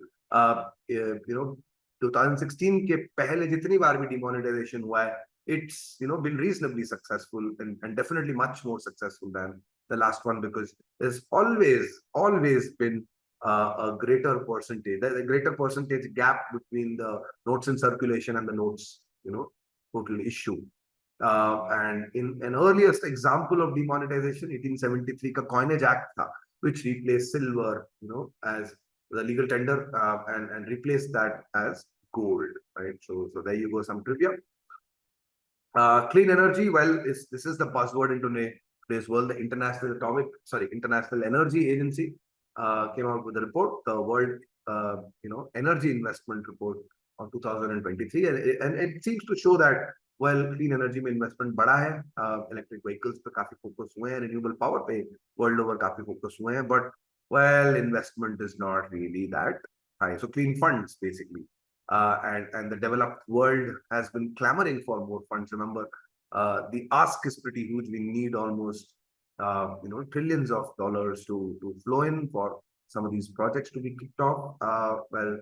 [SPEAKER 2] 2016 के पहले जितनी बार भी demonetization हुआ है, it's been reasonably successful, and definitely much more successful than the last one, because there's always been a greater percentage. There's a greater percentage gap between the notes in circulation and the notes total issue. And in an earliest example of demonetization, 1873 का Coinage Act था, which replaced silver as the legal tender, and replaced that as gold, right? So there you go, some trivia. Clean energy, well, this is the buzzword in today's world. The International Energy Agency came out with a report, the World Energy Investment Report of 2023, and it seems to show that, well, clean energy में investment बढ़ा है, electric vehicles पे काफी focus हुए हैं, renewable power पे world over काफी focus हुए हैं, but well, investment is not really that high. So clean funds basically, and the developed world has been clamoring for more funds. Remember, the ask is pretty huge. We need almost trillions of dollars to flow in for some of these projects to be kicked off. Well,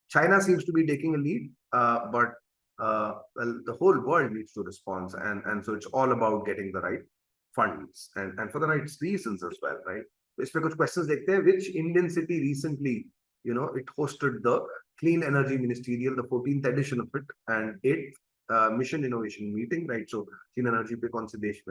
[SPEAKER 2] China seems to be taking a lead, but well, the whole world needs to respond, and so it's all about getting the right funds and for the right reasons as well, right? इसमें कुछ questions देखते हैं. Which Indian city recently, it hosted the Clean Energy Ministerial, the 14th edition of it, and 8th Mission Innovation Meeting, right? So clean energy पे कौन से देश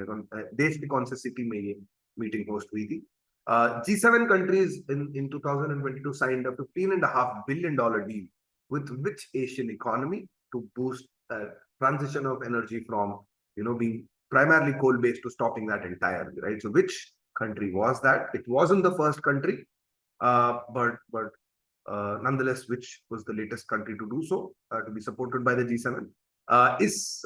[SPEAKER 2] के कौन से city में ये meeting host हुई थी? G7 countries in 2022 signed a $15.5 billion deal with which Asian economy to boost transition of energy from being primarily coal-based to stopping that entirely, right? So which country was that? It wasn't the first country, but nonetheless, which was the latest country to do so, to be supported by the G7. इस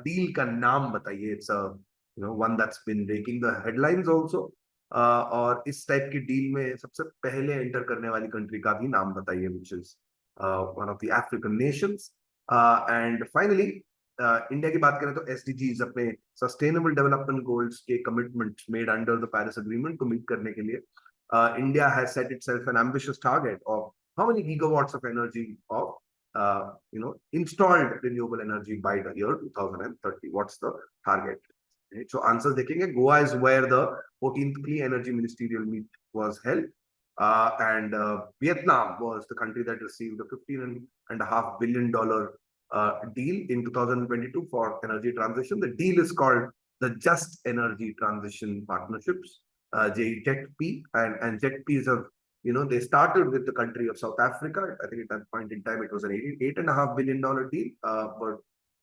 [SPEAKER 2] deal का नाम बताइए. It's a one that's been making the headlines also. और इस type की deal में सबसे पहले एंटर करने वाली कंट्री का भी नाम बताइए, which is one of the African nations. And finally, India की बात करें तो SDGs अपने सस्टेनेबल डेवलपमेंट गोल्स के commitments made under the Paris agreement को मीट करने के लिए India has set itself an ambitious target of how many gigawatts of energy of installed renewable energy by the year 2030. What's the target? Right? So answers देखेंगे. Goa is where the 14th Clean Energy Ministerial meet was held. And Vietnam was the country that received a $15.5 billion deal in 2022 for energy transition. The deal is called the Just Energy Transition Partnerships, JETP, and JETPs have, they started with the country of South Africa. I think at that point in time, it was an $8.5 billion deal,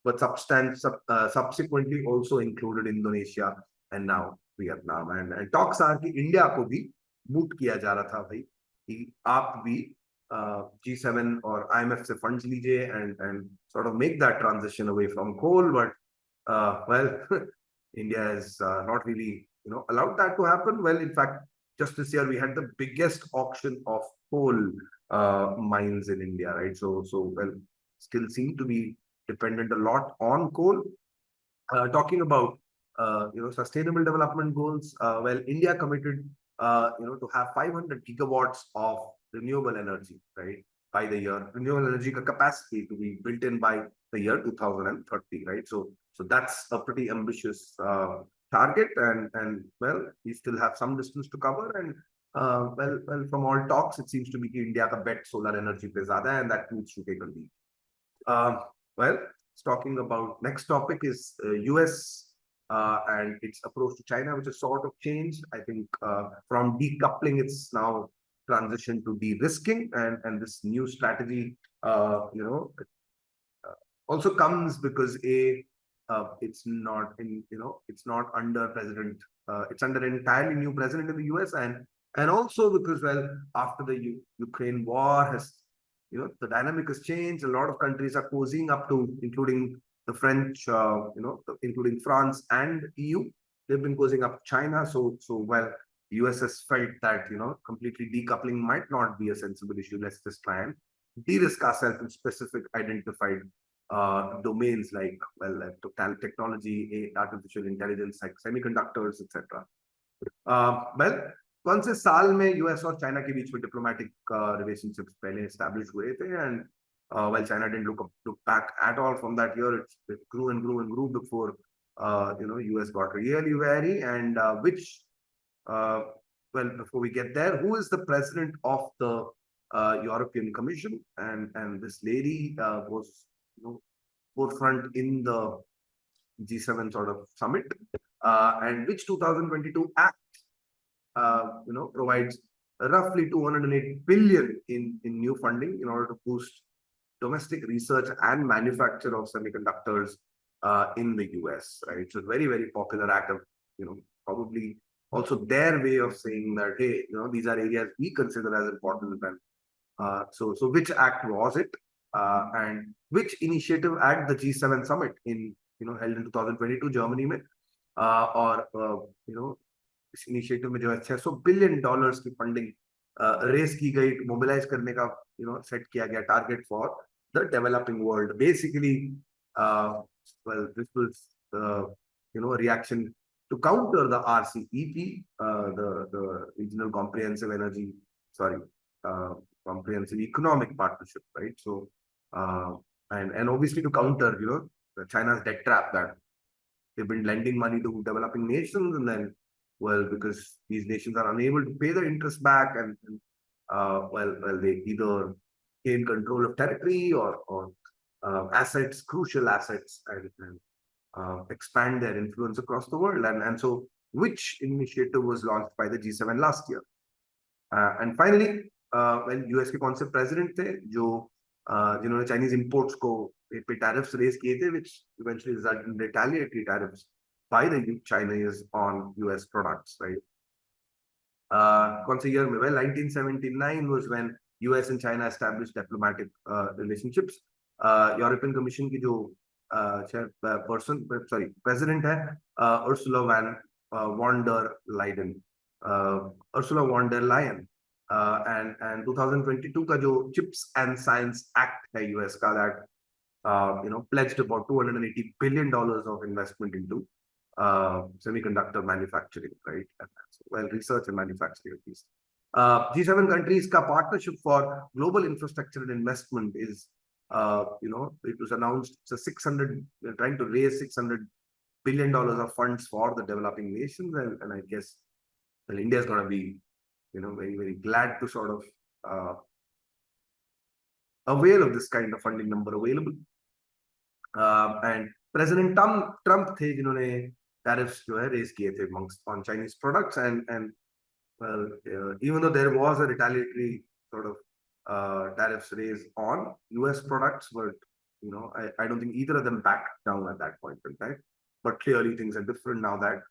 [SPEAKER 2] but subsequently also included Indonesia and now Vietnam. And talks are कि India को भी मूट किया जा रहा था भाई कि आप भी G7 और IMF से funds लीजिए and sort of make that transition away from coal. But well, India is not really allowed that to happen. Well, in fact, just this year we had the biggest auction of coal mines in India, right? So well, still seem to be dependent a lot on coal. Talking about sustainable development goals, well, India committed to have 500 gigawatts of renewable energy, right, by the year. Renewable energy capacity to be built in by the year 2030, right? So that's a pretty ambitious target, and well, we still have some distance to cover. And well, from all talks, it seems to be India ka bet solar energy pe zyada hai, and that needs to take a lead. Well, talking about next topic is US and its approach to China, which is sort of changed. I think from decoupling, it's now transitioned to de-risking, and this new strategy, also comes because it's not in, it's not under president. It's under an entirely new president in the US, and also because, well, after the Ukraine war has, the dynamic has changed. A lot of countries are cozying up to, including the French, including France and EU. They've been cozying up to China. So well, US has felt that, completely decoupling might not be a sensible issue. Let's just try and de-risk ourselves in specific identified domains like, well, like technology, artificial intelligence, like semiconductors, etc. Well, कौन से साल में US और China के बीच में diplomatic relationships पहले establish हुए थे, and while China didn't look back at all from that year, it grew and grew and grew before US got really wary. And well, before we get there, who is the president of the European Commission? And this lady was forefront in the G7 sort of summit, and which 2022 act provides roughly 208 billion in new funding in order to boost domestic research and manufacture of semiconductors in the US, right? So very, very popular act of, probably also their way of saying that, hey, these are areas we consider as important. And so which act was it? And which initiative at the G7 summit in, held in 2022 Germany में, or इस initiative में जो है $600 billion की funding race की गई, mobilise करने का सेट किया गया target for the developing world. Basically well, this was reaction to counter the RCEP, the regional comprehensive economic partnership, right? So and obviously to counter, China's debt trap that they've been lending money to developing nations, and then, well, because these nations are unable to pay the interest back, and they either gain control of territory or assets, crucial assets, and expand their influence across the world. And so, which initiative was launched by the G7 last year? And finally, when US के कौन से president थे जो जिन्होंने Chinese imports को पे tariffs raise किए थे, which eventually resulted in retaliatory tariffs by the Chinese on US products, right? कौन से year में? Well, 1979 was when US and China established diplomatic relationships. European Commission की जो president है Ursula von der Leyen. Ursula von der Leyen, and 2022 का जो Chips and Science Act है US का, that pledged about $280 billion of investment into semiconductor manufacturing, right? Well, research and manufacturing at least. G7 countries का partnership for global infrastructure and investment is, it was announced. They're trying to raise $600 billion of funds for the developing nations, and I guess, well, India is going to be, very, very glad to sort of avail of this kind of funding number available. And President Trump थे जिन्होंने tariffs जो है raise किए थे on Chinese products, and well, even though there was a retaliatory sort of tariffs raised on US products, but I don't think either of them backed down at that point in time. But clearly things are different now that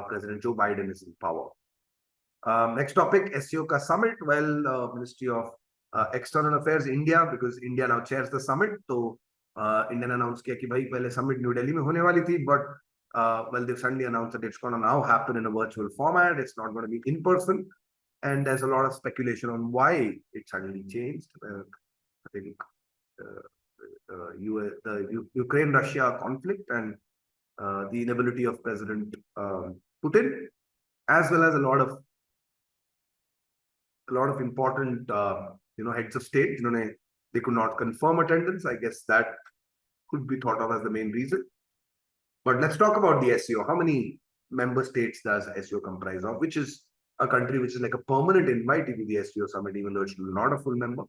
[SPEAKER 2] President Joe Biden is in power. Next topic, SCO का summit. Well, Ministry of External Affairs India, because India now chairs the summit, so India ने announce किया कि भाई पहले summit New Delhi में होने वाली थी, but well, they've suddenly announced that it's going to now happen in a virtual format. It's not going to be in person, and there's a lot of speculation on why it suddenly changed. I think the Ukraine-Russia conflict and the inability of President Putin, as well as a lot of important heads of state, they could not confirm attendance. I guess that could be thought of as the main reason. But let's talk about the SCO. How many member states does SCO comprise of? Which is a country which is like a permanent invitee to the SCO summit, even though it's not a full member.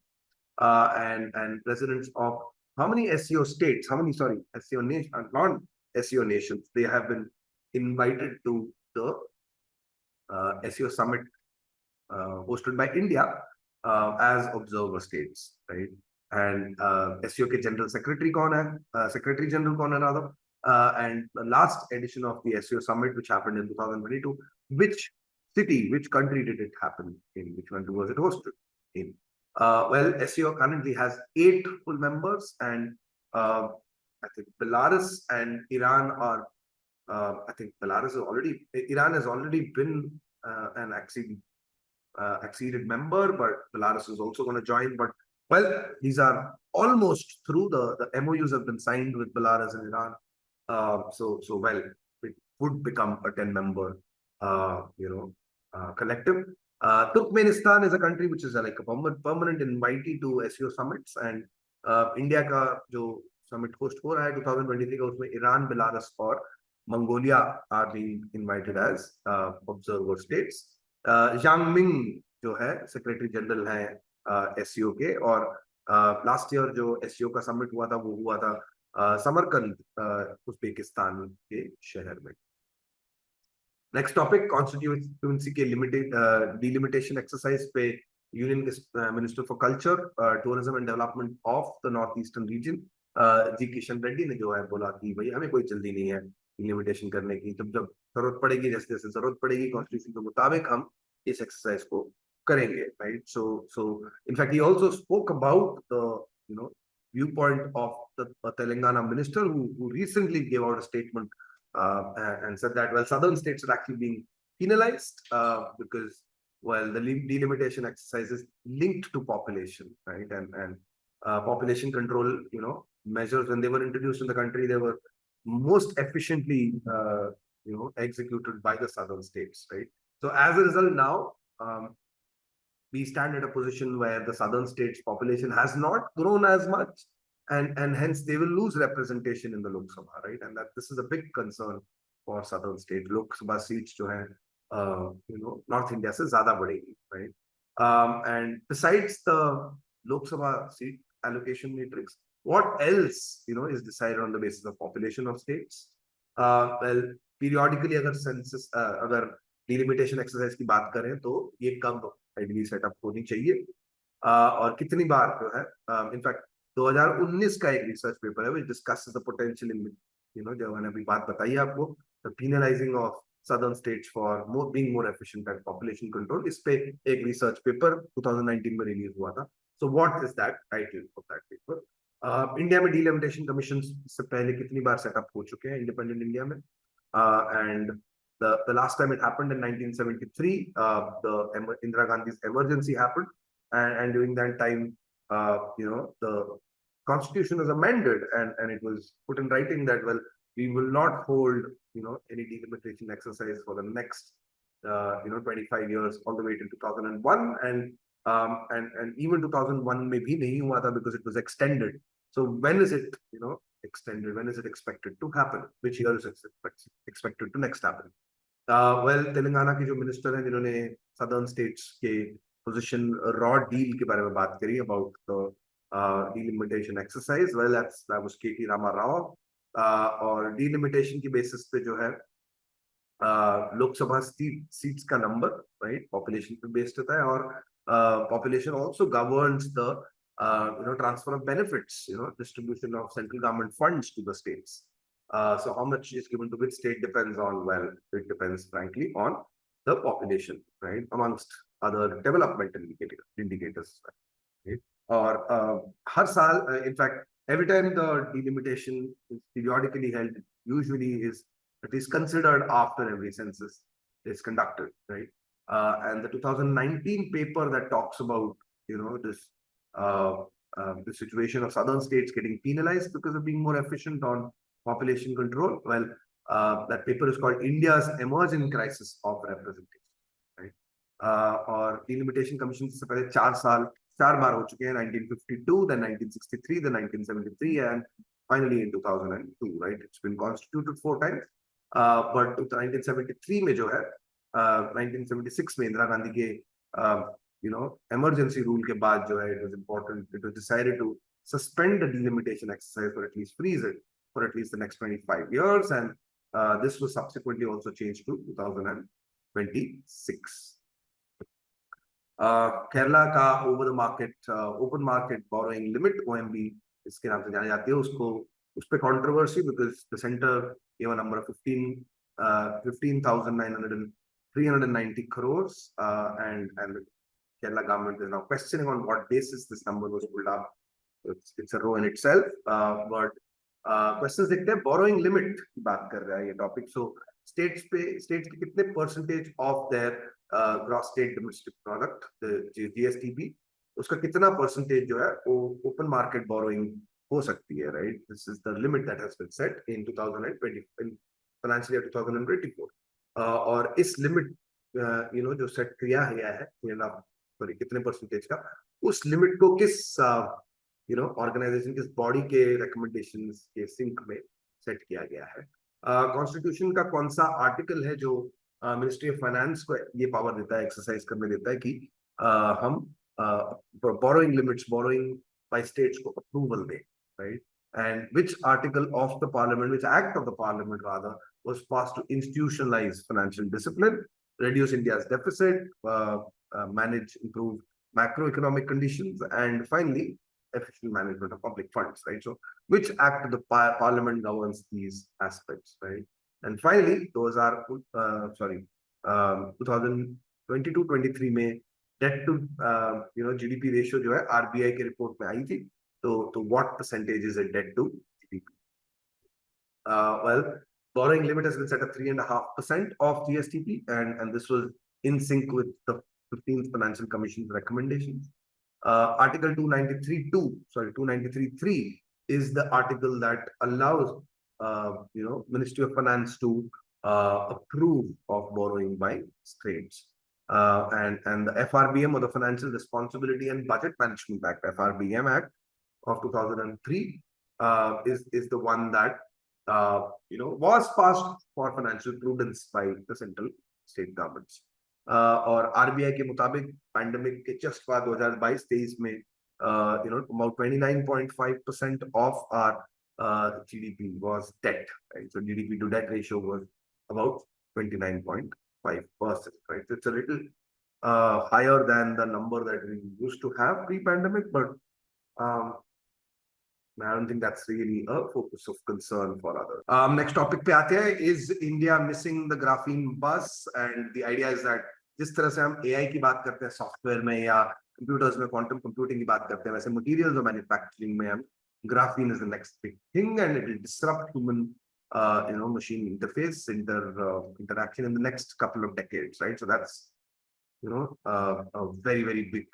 [SPEAKER 2] And presidents of how many SCO states? SCO nations, non-SCO nations, they have been invited to the SCO summit hosted by India as observer states, right? And SCO के general secretary कौन है? Secretary general कौन है rather? And the last edition of the SCO summit, which happened in 2022, which country did it happen in? Which country was it hosted in? Well, SCO currently has 8 full members, and I think Belarus and Iran are. I think Iran has already been an acceded member, but Belarus is also going to join. But well, these are almost through. The MOUs have been signed with Belarus and Iran. So well, it would become a 10-member, collective. Turkmenistan is a country which is like a permanent invitee to SCO summits, and India का जो summit host हो रहा है 2023 का, उसमें Iran, Belarus और Mongolia are being invited as observer states. Zhang Ming जो है secretary general है SCO के, और last year जो SCO का summit हुआ था वो हुआ था समरकंद उज्बेकिस्तान के शहर में. नेक्स्ट टॉपिक, कॉन्स्टिट्यूएंसी के डिलिमिटेशन एक्सरसाइज पे union minister for culture, tourism and development of the north eastern region G Kishan Reddy ने जो है बोला कि भाई हमें कोई जल्दी नहीं है डिलिमिटेशन करने की, जब जरूरत पड़ेगी, जैसे जैसे जरूरत पड़ेगी कॉन्स्टिट्यूशन के मुताबिक हम इस एक्सरसाइज को करेंगे, right. So in fact he also spoke about the viewpoint of the Telangana minister who recently gave out a statement and said that, well, southern states are actually being penalized because, well, the delimitation exercise is linked to population, right? And population control, measures, when they were introduced in the country, they were most efficiently, executed by the southern states, right? So as a result, now we stand at a position where the southern states population has not grown as much, and hence they will lose representation in the Lok Sabha, right? And that this is a big concern for southern state. Lok Sabha seats जो है, North India से ज़्यादा बढ़ेगी, right? And besides the Lok Sabha seat allocation matrix, what else, is decided on the basis of population of states? Well, periodically अगर census, अगर delimitation exercise की बात करें तो ये कब ideally setup होनी चाहिए, और कितनी बार जो है, इनफैक्ट 2019 का एक रिसर्च पेपर है which discusses the potential in, जो मैंने अभी बात बताई है आपको, the penalizing of southern states for being more efficient at population control, इस पे एक रिसर्च पेपर 2019 में रिलीज हुआ था. So what is that title of that paper? India में delimitation कमीशन से पहले कितनी बार सेटअप हो चुके हैं इंडिपेंडेंट इंडिया में, and the last time it happened in 1973, the Indira Gandhi's emergency happened, and during that time, the constitution was amended, and it was put in writing that, well, we will not hold, any delimitation exercise for the next, 25 years all the way to 2001, and even 2001 में भी नहीं हुआ था because it was extended. So when is it, extended? When is it expected to happen? Which year is it expected to next happen? Well, Telangana की जो minister हैं जिन्होंने southern states के पोजीशन रॉ डील के बारे में बात करी about the delimitation exercise, well, that was KT Rama Rao, और delimitation की बेसिस पे जो है लोकसभा सीट्स का नंबर, राइट, पॉपुलेशन पे बेस्ड होता है, और population also governs the transfer of benefits, distribution of central government funds to the states. So how much is given to which state depends on, well, it depends frankly on the population, right, amongst other developmental indicators, right? Or har saal, in fact, every time the delimitation is periodically held, usually it is considered after every census is conducted, right? And the 2019 paper that talks about, this the situation of southern states getting penalized because of being more efficient on population control, well, that paper is called India's Emerging Crisis of Representation, right? और delimitation commission से पहले 4 बार हो चुके हैं, 1952, then 1963, then 1973, and finally in 2002, right? It's been constituted 4 times, but 1973 में जो है, 1976 में इंदिरा गांधी के emergency rule के बाद जो है, it was important, it was decided to suspend the delimitation exercise, or at least freeze it for at least the next 25 years, and this was subsequently also changed to 2026. Kerala का over the market open market borrowing limit, OMB इसके नाम से जाने जाती है, उसको उस पे controversy because the centre gave a number of 15,390 crores, and the Kerala government is now questioning on what basis this number was pulled up. So it's a row in itself, but questions देखते हैं. Borrowing limit की बात कर रहा है ये topic. सो states के कितने percentage of their gross state domestic product, GSTP, उसका कितना परसेंटेज जो है वो ओपन मार्केट बोरोइंग हो सकती है, right? This is the limit that has been set in 2020 in financial year 2024, और इस लिमिट जो सेट किया गया है, सॉरी, कितने परसेंटेज का, उस लिमिट को किस ऑर्गेनाइजेशन, किस बॉडी के रिकमेंडेशंस के सिंक में सेट किया गया है? कॉन्स्टिट्यूशन का कौन सा आर्टिकल है जो मिनिस्ट्री ऑफ फाइनेंस को ये पावर देता है, एक्सरसाइज करने देता है कि हम borrowing limits, borrowing by states को अप्रूवल दें, right? And which article of the parliament, which act of the parliament rather was passed to institutionalise financial discipline, reduce India's deficit, manage, improve macroeconomic conditions, and finally efficient management of public funds, right? So which act of the parliament governs these aspects, right? And finally, those are 2022-23 में debt to GDP ratio जो है RBI के report में आई थी, तो what percentage is it debt to GDP? Well, borrowing limit has been set at 3.5% of GSTP, and this was in sync with the 15th Financial Commission's recommendations. Article 293.3 is the article that allows Ministry of Finance to approve of borrowing by states, and the FRBM, or the Financial Responsibility and Budget Management Act, FRBM Act, of 2003 is the one that was passed for financial prudence by the central state governments. और RBI के मुताबिक pandemic के just बाद 2022-23 में about 29.5% of our GDP was debt, right? So GDP to debt ratio was about 29.5%, right? So it's a little higher than the number that we used to have pre-pandemic, but I don't think that's really a focus of concern for others. Next topic पे आते हैं, is India missing the graphene bus? And the idea is that जिस तरह से हम AI की बात करते हैं सॉफ्टवेयर में या कंप्यूटर्स में क्वांटम कंप्यूटिंग की बात करते हैं, वैसे मटेरियल्स और मैन्युफैक्चरिंग में हम graphene is the next big thing, and it will disrupt human machine interface interaction in the next couple of decades, right? So that's a very, very big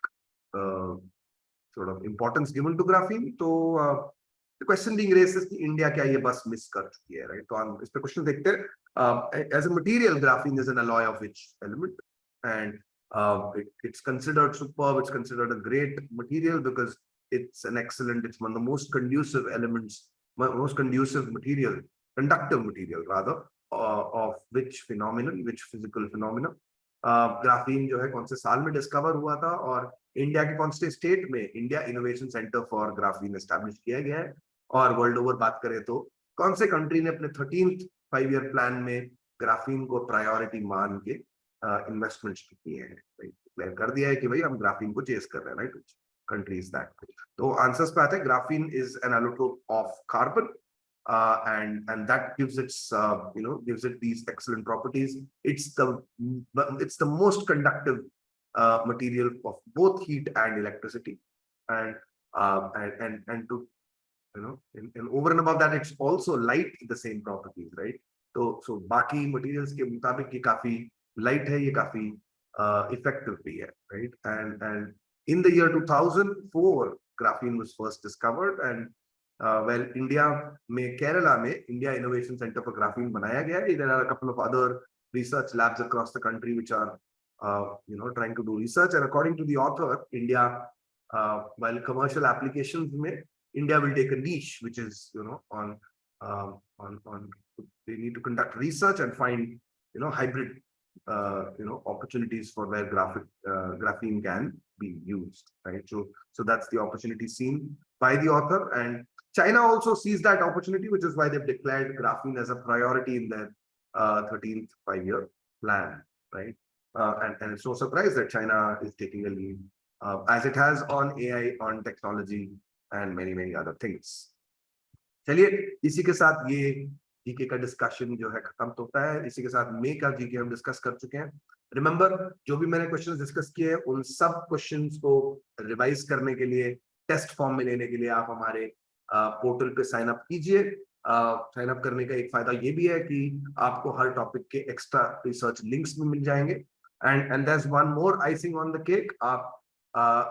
[SPEAKER 2] sort of importance given to graphene. So the question being raised is कि India क्या ये बस miss कर चुकी है, right? तो हम इस पे क्वेश्चन देखते हैं. As a material, graphene is an alloy of which element, and it's considered superb. It's considered a great material because it's an excellent. It's one of the most conducive elements, most conducive material, conductive material rather, of which phenomenon, which physical phenomenon. Graphene जो है कौन से साल में discover हुआ था और India के कौन से स्टेट में India innovation centre for graphene establish किया गया है, और वर्ल्ड ओवर बात करें तो कौन से कंट्री ने अपने 13th 5-year प्लान में ग्राफीन को प्रायोरिटी मान के इन्वेस्टमेंट्स किए हैं, डिक्लेयर कर दिया है कि भाई हम ग्राफीन को चेस कर रहे हैं, राइट? Countries that. तो आंसर्स पे आते हैं. Graphene is an allotrope of carbon. And that gives gives it these excellent properties. It's the most conductive material of both heat and electricity, and to and over and above that, it's also light, the same properties, right? So बाकी materials के मुताबिक ये काफी light है, ये काफी effective भी है, right? And in the year 2004, graphene was first discovered, and well, India में Kerala में India Innovation Center for Graphene बनाया गया है. There are a couple of other research labs across the country which are trying to do research, and according to the author, India while commercial applications में India will take a niche which is on they need to conduct research and find hybrid opportunities for where graphene can be used, right? So that's the opportunity seen by the author, and China also sees that opportunity, which is why they've declared graphene as a priority in their 13th 5-year plan, right? And it's no surprise that China is taking a lead, as it has on AI, on technology, and many other things. चलिए इसी के साथ ये GK का discussion जो है खत्म होता है. इसी के साथ मे का जीके हम डिस्कस कर चुके हैं. रिमेंबर, जो भी मैंने क्वेश्चंस डिस्कस किए हैं उन सब क्वेश्चंस को रिवाइज करने के लिए, टेस्ट फॉर्म में लेने के लिए आप हमारे पोर्टल पे साइन अप कीजिए. साइन अप करने का एक फायदा ये भी है कि आपको हर टॉपिक के एक्स्ट्रा रिसर्च लिंक्स भी मिल जाएंगे. And there is one more icing on the cake. आप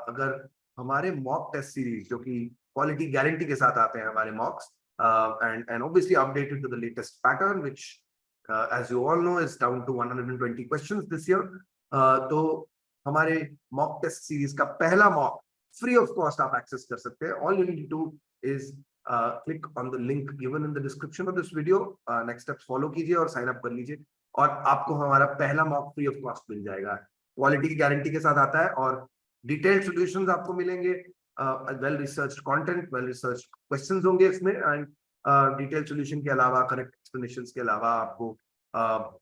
[SPEAKER 2] अगर हमारे मॉक टेस्ट सीरीज जो कि क्वालिटी गारंटी के साथ आते हैं हमारे मॉक्स, and obviously updated to the latest pattern, which as you all know is down to 120 questions this year. तो हमारे मॉक टेस्ट सीरीज का पहला मॉक फ्री ऑफ कॉस्ट आप एक्सेस कर सकते हैं. All you need to do is click on the link given in the description of this video. Next steps follow कीजिए और साइन अप कर लीजिए, और आपको हमारा पहला मॉक फ्री ऑफ कॉस्ट मिल जाएगा. क्वालिटी की गारंटी के साथ आता है और डिटेल्ड सॉल्यूशंस आपको मिलेंगे. Well researched content, well researched questions होंगे इसमें, एंड डिटेल्ड सॉल्यूशन के अलावा, करेक्ट एक्सप्लेनेशंस के अलावा आपको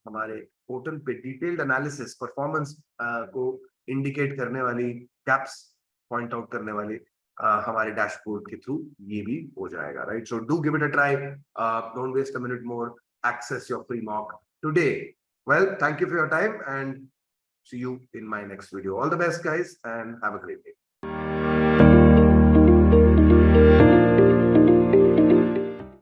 [SPEAKER 2] हमारे पोर्टल पे डिटेल्ड एनालिसिस, परफॉर्मेंस को इंडिकेट करने वाली, गैप्स पॉइंट आउट करने वाले हमारे डैशबोर्ड के थ्रू ये भी हो जाएगा, right? So do give it a try. Don't waste a minute more. Access your free mock today. Well, thank you for your time and see you in my next video. All the best, guys, and have a great day.